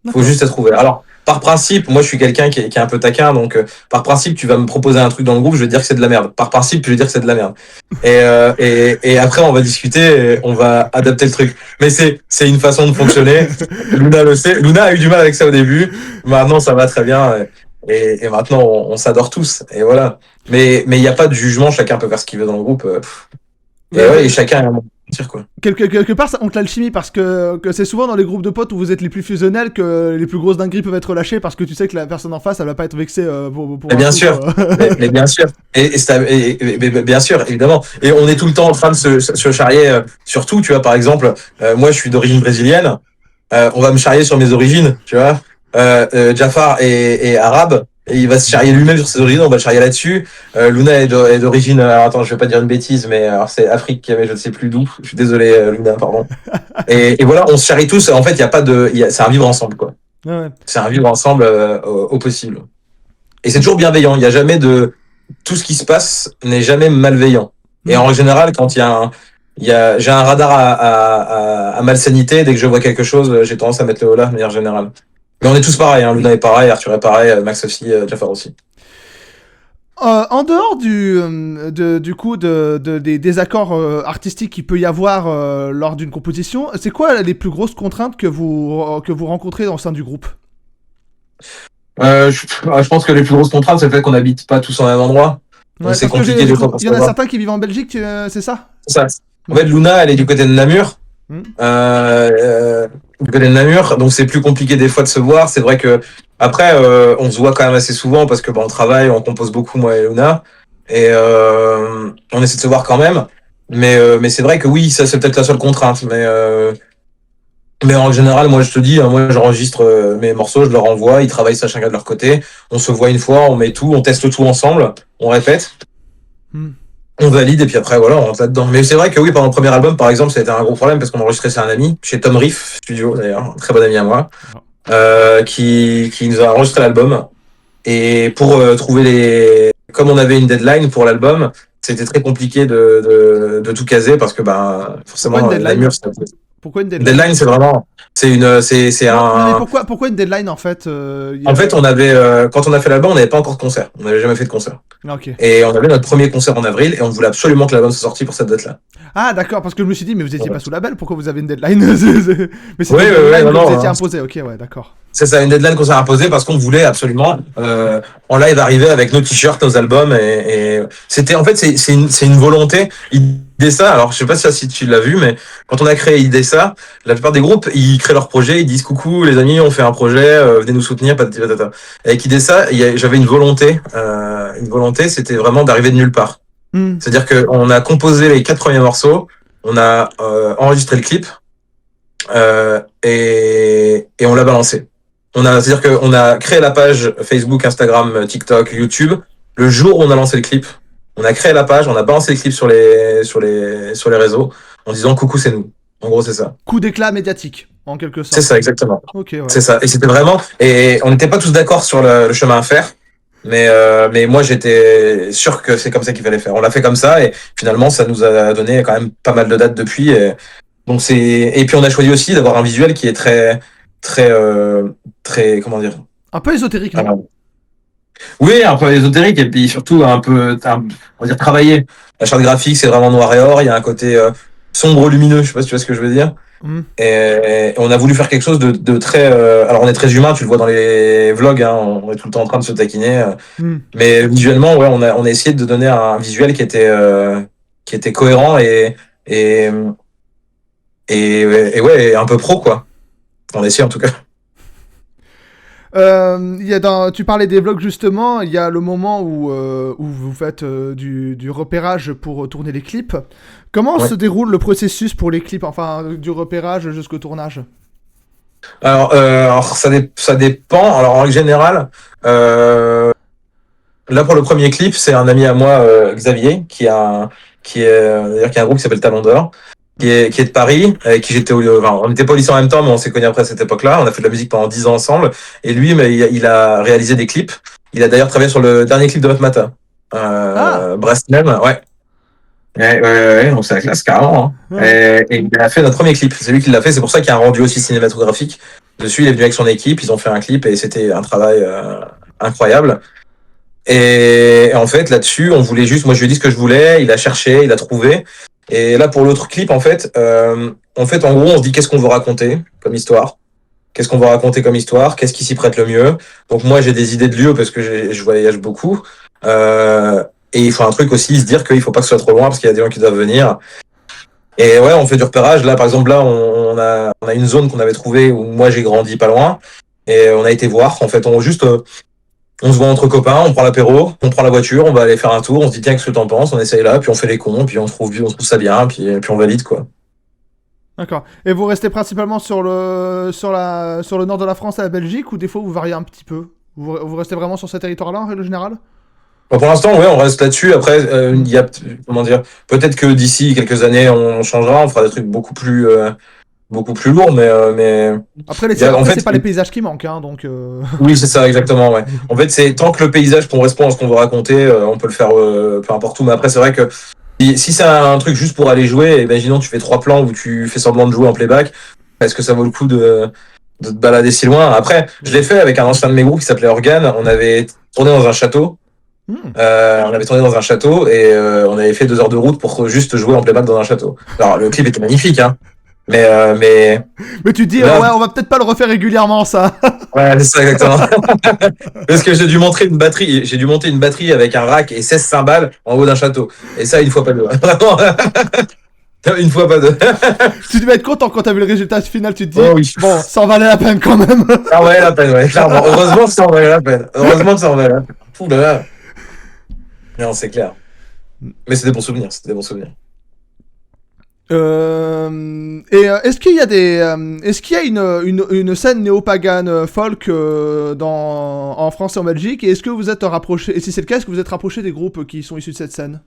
Il faut juste être ouvert. Alors, par principe, moi je suis quelqu'un qui est un peu taquin, donc par principe, tu vas me proposer un truc dans le groupe, je vais te dire que c'est de la merde. Par principe, je vais dire que c'est de la merde. Et après, on va discuter, et on va adapter le truc. Mais c'est une façon de fonctionner. Luna le sait. Luna a eu du mal avec ça au début. Maintenant, ça va très bien. Et maintenant, on s'adore tous. Et voilà. Mais il n'y a pas de jugement, chacun peut faire ce qu'il veut dans le groupe. Et chacun a un dire quoi. Quelque part, ça honte l'alchimie parce que c'est souvent dans les groupes de potes où vous êtes les plus fusionnels que les plus grosses dingueries peuvent être lâchées parce que tu sais que la personne en face, elle va pas être vexée pour bien sûr. mais bien sûr. Et bien sûr, évidemment. Et on est tout le temps en train de se charrier sur tout, tu vois. Par exemple, moi, je suis d'origine brésilienne. On va me charrier sur mes origines, tu vois. Jafar est arabe. Et il va se charrier lui-même sur ses origines, on va le charrier là-dessus. Luna est d'origine, alors attends, je vais pas dire une bêtise, mais alors c'est Afrique, mais je ne sais plus d'où. Je suis désolé, Luna, pardon. Et voilà, on se charrie tous. En fait, il y a pas de, c'est un vivre ensemble, quoi. Ouais. C'est un vivre ensemble au possible. Et c'est toujours bienveillant. Il y a jamais tout ce qui se passe n'est jamais malveillant. Et en général, quand j'ai un radar à malsanité. Dès que je vois quelque chose, j'ai tendance à mettre le holà de manière générale. Mais on est tous pareils, hein. Luna est pareil, Arthur est pareil, Max aussi, Jafar aussi. En dehors du coup des désaccords artistiques qu'il peut y avoir lors d'une composition, c'est quoi les plus grosses contraintes que vous rencontrez au sein du groupe? Je pense que les plus grosses contraintes, c'est le fait qu'on n'habite pas tous en même endroit. Donc c'est compliqué des fois pour il y en a certains qui vivent en Belgique, c'est ça? C'est ça. En fait, Luna, elle est du côté de Namur. Du côté de Namur, donc c'est plus compliqué des fois de se voir. C'est vrai que après, on se voit quand même assez souvent parce que on travaille, on compose beaucoup moi et Luna, et on essaie de se voir quand même. Mais c'est vrai que oui, ça c'est peut-être la seule contrainte. Mais en général, moi je te dis, hein, moi j'enregistre mes morceaux, je leur envoie, ils travaillent ça chacun de leur côté. On se voit une fois, on met tout, on teste tout ensemble, on répète. On valide et puis après voilà on rentre là-dedans. Mais c'est vrai que oui, pendant le premier album par exemple ça a été un gros problème parce qu'on enregistrait chez un ami, chez Tom Riff Studio d'ailleurs, un très bon ami à moi, qui nous a enregistré l'album. Et pour trouver comme on avait une deadline pour l'album, c'était très compliqué de tout caser parce que forcément Namur c'est Pourquoi une deadline? deadline, c'est vraiment mais pourquoi une deadline en fait En fait, on avait quand on a fait l'album, on n'avait pas encore de concert. On n'avait jamais fait de concert. Okay. Et on avait notre premier concert en avril et on voulait absolument que l'album soit sorti pour cette date-là. Ah d'accord, parce que je me suis dit mais vous étiez pas sous label, pourquoi vous avez une deadline? Mais c'est une deadline que vous étiez imposé. Ok, ouais, d'accord. C'est ça, une deadline qu'on s'est imposée parce qu'on voulait absolument en live arriver avec nos t-shirts, nos albums et c'était en fait c'est une volonté. IDESA, alors je sais pas si tu l'as vu, mais quand on a créé IDESA, la plupart des groupes ils créent leur projet, ils disent coucou les amis, on fait un projet, venez nous soutenir, patati patata. Avec IDESA, j'avais une volonté, c'était vraiment d'arriver de nulle part. C'est-à-dire qu'on a composé les 4 premiers morceaux, on a enregistré le clip et on l'a balancé. C'est-à-dire qu'on a créé la page Facebook, Instagram, TikTok, YouTube. Le jour où on a lancé le clip, on a créé la page, on a balancé le clip sur les réseaux en disant coucou c'est nous. En gros c'est ça. Coup d'éclat médiatique en quelque sorte. C'est ça exactement. Ok, ouais. C'est ça. Et c'était vraiment. Et on n'était pas tous d'accord sur le chemin à faire. Mais moi j'étais sûr que c'est comme ça qu'il fallait faire. On l'a fait comme ça et finalement ça nous a donné quand même pas mal de dates depuis. Et puis on a choisi aussi d'avoir un visuel qui est très comment dire, un peu ésotérique, non? Oui, un peu ésotérique et puis surtout on va dire travaillé. La charte graphique c'est vraiment noir et or, il y a un côté sombre lumineux, je sais pas si tu vois ce que je veux dire. Et on a voulu faire quelque chose de très alors on est très humain, tu le vois dans les vlogs, hein, on est tout le temps en train de se taquiner, mais visuellement ouais on a essayé de donner un visuel qui était cohérent et ouais un peu pro quoi. On essaie en tout cas. Tu parlais des vlogs justement, il y a le moment où vous faites du repérage pour tourner les clips. Comment se déroule le processus pour les clips, enfin du repérage jusqu'au tournage? Alors ça dépend. Alors en général, là pour le premier clip, c'est un ami à moi, Xavier, qui est un groupe qui s'appelle Talon d'Or, qui est de Paris, avec qui on n'était pas au lycée en même temps, mais on s'est connus après à cette époque-là. On a fait de la musique pendant 10 ans ensemble. Et lui, il a réalisé des clips. Il a d'ailleurs travaillé sur le dernier clip de Matmata. Brest même, ouais. Ouais, donc c'est la classe, carrément. Hein. Et il a fait notre premier clip. C'est lui qui l'a fait. C'est pour ça qu'il y a un rendu aussi cinématographique. Dessus, il est venu avec son équipe. Ils ont fait un clip et c'était un travail incroyable. Et en fait, là-dessus, on voulait juste. Moi, je lui ai dit ce que je voulais. Il a cherché, il a trouvé. Et là, pour l'autre clip, en fait, en gros, on se dit qu'est-ce qu'on veut raconter comme histoire. Qu'est-ce qu'on veut raconter comme histoire? Qu'est-ce qui s'y prête le mieux? Donc moi, j'ai des idées de lieux parce que je voyage beaucoup. Et il faut un truc aussi, se dire qu'il faut pas que ce soit trop loin parce qu'il y a des gens qui doivent venir. Et ouais, on fait du repérage. Là, par exemple, là, on a une zone qu'on avait trouvée où moi j'ai grandi pas loin. Et on a été voir. En fait, on se voit entre copains, on prend l'apéro, on prend la voiture, on va aller faire un tour, on se dit tiens, qu'est-ce que t'en penses? On essaye là, puis on fait les cons, puis on trouve ça bien, puis on valide quoi. D'accord. Et vous restez principalement sur le nord de la France et la Belgique, ou des fois vous variez un petit peu? Vous restez vraiment sur ce territoire-là en règle générale? Bon, pour l'instant, ouais, on reste là-dessus. Après, il y a comment dire, peut-être que d'ici quelques années, on changera, on fera des trucs beaucoup plus lourds, mais après c'est pas les paysages qui manquent, hein, donc. Oui, c'est ça, exactement, ouais. En fait, c'est tant que le paysage correspond à ce qu'on veut raconter, on peut le faire peu importe où. Mais après, c'est vrai que si c'est un truc juste pour aller jouer, imaginons tu fais 3 plans où tu fais semblant de jouer en playback, est-ce que ça vaut le coup de te balader si loin? Après, je l'ai fait avec un ancien de mes groupes qui s'appelait Organe. On avait tourné dans un château. Et on avait fait 2 heures de route pour juste jouer en playback dans un château. Alors le clip était magnifique, hein. Mais tu te dis, là, ouais, on va peut-être pas le refaire régulièrement, ça. ouais, c'est ça exactement. Parce que j'ai dû monter une batterie avec un rack et 16 cymbales en haut d'un château. Et ça, une fois pas deux. Vraiment, une fois pas deux. Tu devais être content quand t'as vu le résultat final, tu te dis, Oh oui. bon, ça en valait la peine quand même. Ça en valait la peine, ouais, clairement. Heureusement que ça en valait la peine. Heureusement que ça en valait la peine. Fou là là. Non, c'est clair. Mais c'est des bons souvenirs, c'était des bons souvenirs. Est-ce qu'il y a est-ce qu'il y a une scène néo-pagane folk en France et en Belgique, et est-ce que vous êtes rapproché, et si c'est le cas, est-ce que vous êtes rapproché des groupes qui sont issus de cette scène?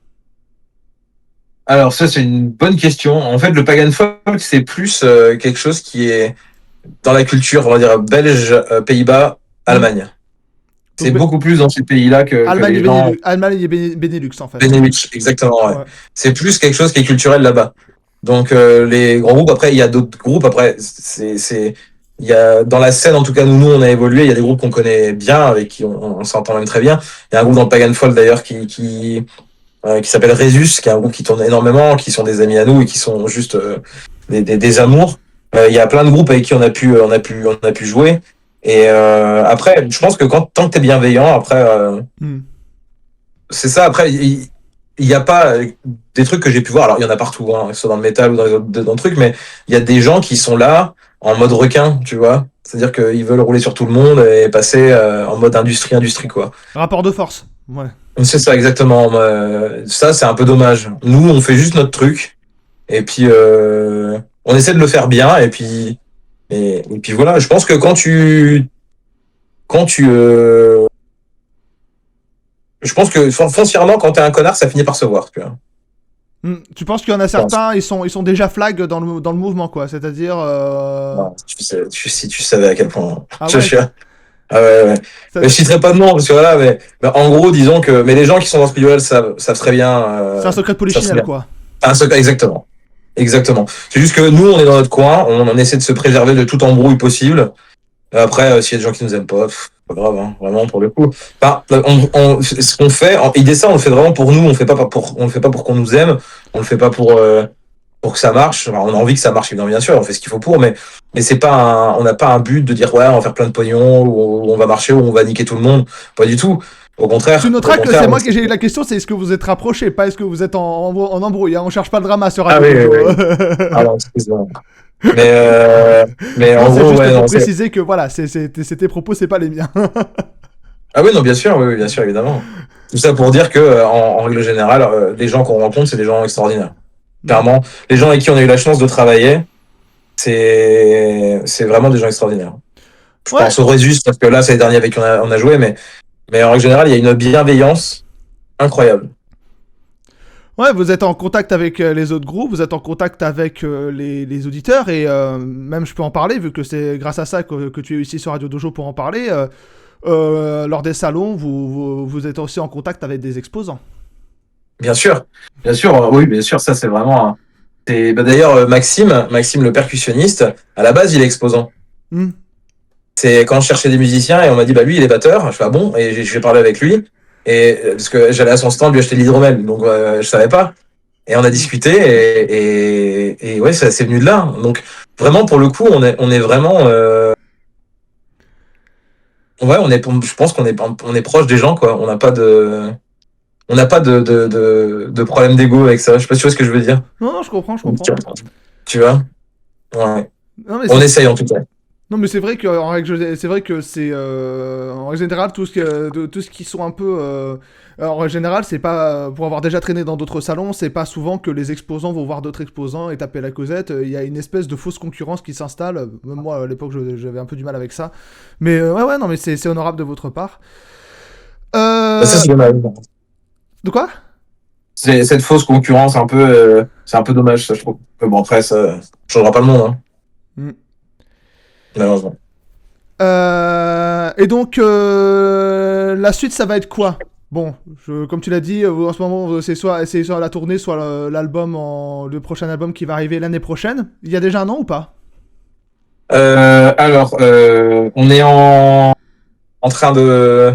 Alors ça, c'est une bonne question. En fait, le pagan folk, c'est plus quelque chose qui est dans la culture, on va dire, belge, Pays-Bas, Allemagne. C'est Donc, beaucoup plus dans ces pays-là que Allemagne et les gens... Benelux en fait. Benelux, exactement, ouais. Ouais. C'est plus quelque chose qui est culturel là-bas. Donc les grands groupes, après, il y a d'autres groupes, après, il y a, dans la scène, en tout cas, nous, on a évolué, il y a des groupes qu'on connaît bien, avec qui on s'entend même très bien. Il y a un groupe dans le Pagan Folk, d'ailleurs, qui s'appelle Resus, qui est un groupe qui tourne énormément, qui sont des amis à nous et qui sont juste des amours. Il y a plein de groupes avec qui on a pu jouer. Et après, je pense que tant que t'es bienveillant, après, c'est ça. Après, il y a pas des trucs que j'ai pu voir. Alors, il y en a partout, hein, que ce soit dans le métal ou dans les autres dans le truc, mais il y a des gens qui sont là en mode requin, tu vois. C'est-à-dire qu'ils veulent rouler sur tout le monde et passer en mode industrie, quoi. Rapport de force. Ouais. C'est ça, exactement. Ça, c'est un peu dommage. Nous, on fait juste notre truc. Et puis, on essaie de le faire bien. Et puis voilà. Je pense que quand tu, je pense que foncièrement, quand t'es un connard, ça finit par se voir, tu vois. Tu penses qu'il y en a certains, ils sont déjà flag dans le mouvement, quoi. C'est-à-dire. Non, si tu savais à quel point. Ah Je ouais. suis. Ah ouais, ouais. Ça- Mais je citerai pas de nom parce que voilà, mais en gros, disons que, mais les gens qui sont dans ce milieu-là savent très bien. C'est un secret de savent très polichinelle, bien. quoi. Un secret, exactement. Exactement. C'est juste que nous, on est dans notre coin, on essaie de se préserver de toute embrouille possible. Après, s'il y a des gens qui nous aiment pas, pas grave, hein, vraiment pour le coup. Enfin, ce qu'on fait, idée ça, on le fait vraiment pour nous. On le fait pas pour qu'on nous aime. On le fait pas pour que ça marche. Enfin, on a envie que ça marche, évidemment, bien sûr. On fait ce qu'il faut pour, mais c'est pas on n'a pas un but de dire ouais, on va faire plein de pognon ou on va marcher ou on va niquer tout le monde. Pas du tout. Au contraire. Tu noteras que c'est moi que j'ai eu la question, c'est est-ce que vous êtes rapprochés, pas est-ce que vous êtes en embrouille. Hein. On cherche pas le drama sur Radio Ah oui, Dojo. oui, oui. Ah non, excuse-moi. Mais Non, en c'est gros, juste ouais, pour non, préciser que voilà, c'est tes propos, c'est pas les miens. ah oui, non, bien sûr, oui, bien sûr, évidemment. Tout ça pour dire que, en règle générale, les gens qu'on rencontre, c'est des gens extraordinaires. Clairement, les gens avec qui on a eu la chance de travailler, c'est vraiment des gens extraordinaires. Je pense au Résus, parce que là, c'est les derniers avec qui on a joué, mais en règle générale, il y a une bienveillance incroyable. Ouais, vous êtes en contact avec les autres groupes, vous êtes en contact avec les auditeurs, et même je peux en parler, vu que c'est grâce à ça que tu es ici sur Radio Dojo pour en parler. Lors des salons, vous êtes aussi en contact avec des exposants. Bien sûr, oui, bien sûr, ça c'est vraiment. D'ailleurs, Maxime le percussionniste, à la base, il est exposant. C'est quand je cherchais des musiciens et on m'a dit, bah lui, il est batteur. Je fais, ah bon, et je vais parler avec lui. Et parce que j'allais à son stand lui acheter l'hydromel, donc je savais pas. Et on a discuté et ouais, ça c'est venu de là. Donc vraiment pour le coup, on est vraiment ouais, je pense qu'on est proche des gens quoi. On n'a pas de problème d'ego avec ça. Je sais pas si tu vois ce que je veux dire. Non, je comprends. Tu vois? Ouais. Non, mais on essaye en tout cas. Non, mais c'est vrai que c'est en règle générale tout ce qui sont un peu en règle générale, c'est pas pour avoir déjà traîné dans d'autres salons, c'est pas souvent que les exposants vont voir d'autres exposants et taper la causette. Il y a une espèce de fausse concurrence qui s'installe. Même moi à l'époque j'avais un peu du mal avec ça. Mais ouais non mais c'est honorable de votre part. Ça c'est dommage. De quoi? C'est cette fausse concurrence un peu, c'est un peu dommage ça je trouve. Mais bon après ça changera pas le monde. Hein. Malheureusement. Et donc, la suite, ça va être quoi? Bon, comme tu l'as dit, en ce moment, c'est soit la tournée, soit le prochain album qui va arriver l'année prochaine. Il y a déjà un nom ou pas? Alors, on est en train de,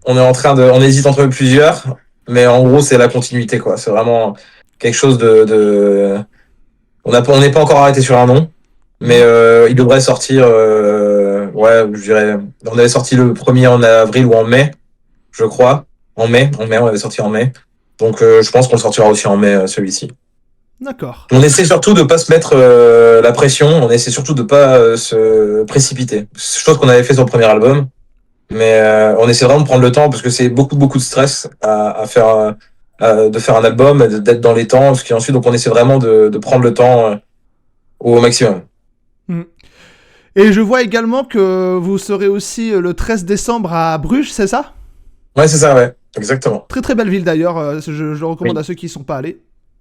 on hésite entre plusieurs, mais en gros, c'est la continuité, quoi. C'est vraiment quelque chose on n'est pas encore arrêté sur un nom, mais il devrait sortir. Ouais, je dirais. On avait sorti le premier en avril ou en mai, je crois. En mai, on avait sorti en mai. Donc je pense qu'on le sortira aussi en mai celui-ci. D'accord. On essaie surtout de pas se mettre la pression. On essaie surtout de pas se précipiter. Chose qu'on avait fait sur le premier album. Mais on essaie vraiment de prendre le temps parce que c'est beaucoup de stress à faire, de faire un album, d'être dans les temps. Parce qu'ensuite, donc on essaie vraiment de prendre le temps au maximum. Et je vois également que vous serez aussi le 13 décembre à Bruges, c'est ça? Ouais, c'est ça, ouais, exactement. Très belle ville d'ailleurs. Je le recommande à ceux qui ne sont pas allés.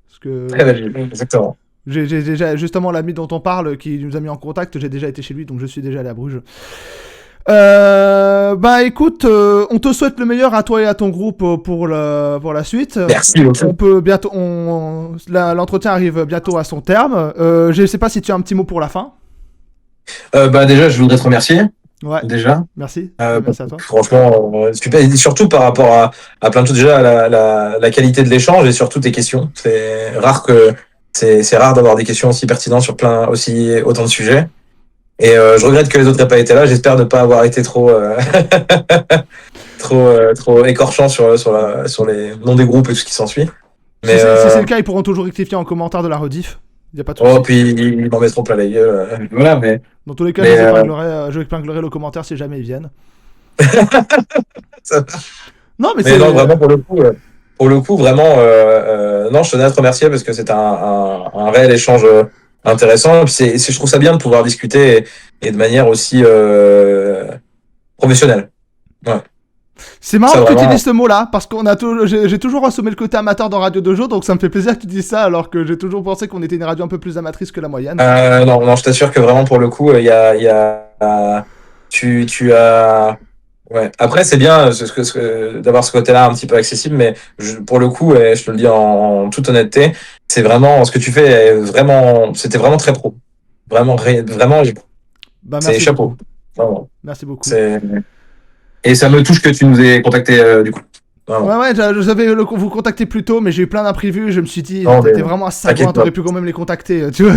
Parce que Très belle ville, exactement. j'ai déjà justement l'ami dont on parle qui nous a mis en contact. J'ai déjà été chez lui, donc je suis déjà allé à Bruges. Bah écoute, on te souhaite le meilleur à toi et à ton groupe pour la suite. Merci beaucoup. On peut bientôt, l'entretien arrive bientôt à son terme. Je sais pas si tu as un petit mot pour la fin. Bah déjà, je voudrais te remercier. Ouais. Déjà. Merci. Merci à toi. Franchement, super. Et surtout par rapport à plein de choses. Déjà, la qualité de l'échange et surtout tes questions. C'est rare c'est rare d'avoir des questions aussi pertinentes sur autant de sujets. Et je regrette que les autres n'aient pas été là. J'espère ne pas avoir été trop trop écorchant sur les noms des groupes et tout ce qui s'ensuit. Mais si c'est le cas, ils pourront toujours rectifier en commentaire de la rediff. Y a pas de souci. Oh, puis ils m'en mettront plein la gueule. Voilà, mais dans tous les cas, je épinglerai le commentaire si jamais ils viennent. Ça... Non, mais non, vraiment pour le coup, vraiment, non, je tenais à te remercier parce que c'est un réel échange intéressant. Et puis je trouve ça bien de pouvoir discuter et de manière aussi professionnelle. Ouais. C'est marrant que tu utilises ce mot-là, parce qu'on a j'ai toujours assommé le côté amateur dans Radio Dojo, donc ça me fait plaisir que tu dises ça, alors que j'ai toujours pensé qu'on était une radio un peu plus amatrice que la moyenne. Non, je t'assure que vraiment pour le coup, tu as. Ouais. Après, c'est bien d'avoir ce côté-là un petit peu accessible, mais pour le coup, et je te le dis en toute honnêteté, c'est vraiment ce que tu fais. C'était vraiment très pro. Vraiment. Bah, c'est chapeau. Vraiment. Merci beaucoup. Et ça me touche que tu nous aies contacté du coup. Vraiment. Ouais, je savais vous contacter plus tôt, mais j'ai eu plein d'imprévus. Je me suis dit, t'étais vraiment à 50, t'aurais pu quand même les contacter, tu vois.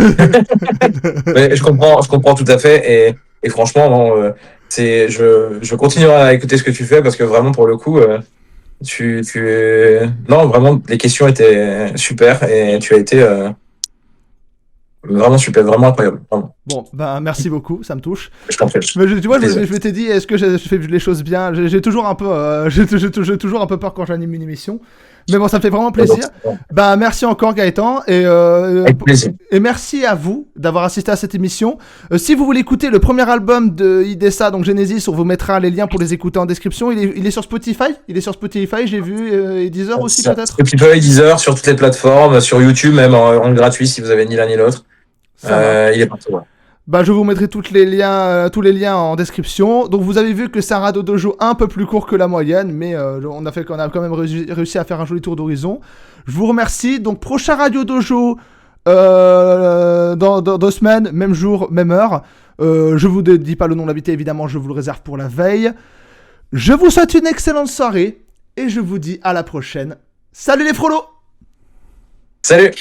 Mais je comprends tout à fait, et franchement, non, je continuerai à écouter ce que tu fais parce que vraiment pour le coup, non, vraiment, les questions étaient super et tu as été vraiment super, vraiment incroyable. Vraiment. Bon, bah merci beaucoup, ça me touche. Je t'en prie. Mais tu vois, je t'ai dit, est-ce que je fais les choses bien? J'ai toujours un peu, j'ai toujours un peu peur quand j'anime une émission. Mais bon, ça me fait vraiment plaisir. Bah merci encore Gaëtan Avec plaisir. Et merci à vous d'avoir assisté à cette émission. Si vous voulez écouter le premier album de IDESA, donc Genesis, on vous mettra les liens pour les écouter en description. Il est sur Spotify. Il est sur Spotify, j'ai vu, et Deezer aussi peut-être. Spotify, Deezer, sur toutes les plateformes, sur YouTube même en gratuit si vous avez ni l'un ni l'autre. Il est partout. Ouais. Bah, je vous mettrai tous les liens en description. Donc, vous avez vu que c'est un Radio Dojo un peu plus court que la moyenne, mais on a quand même réussi à faire un joli tour d'horizon. Je vous remercie. Donc, prochain Radio Dojo dans 2 semaines, même jour, même heure. Je vous dis pas le nom de l'invité, évidemment, je vous le réserve pour la veille. Je vous souhaite une excellente soirée et je vous dis à la prochaine. Salut les frolos! Salut!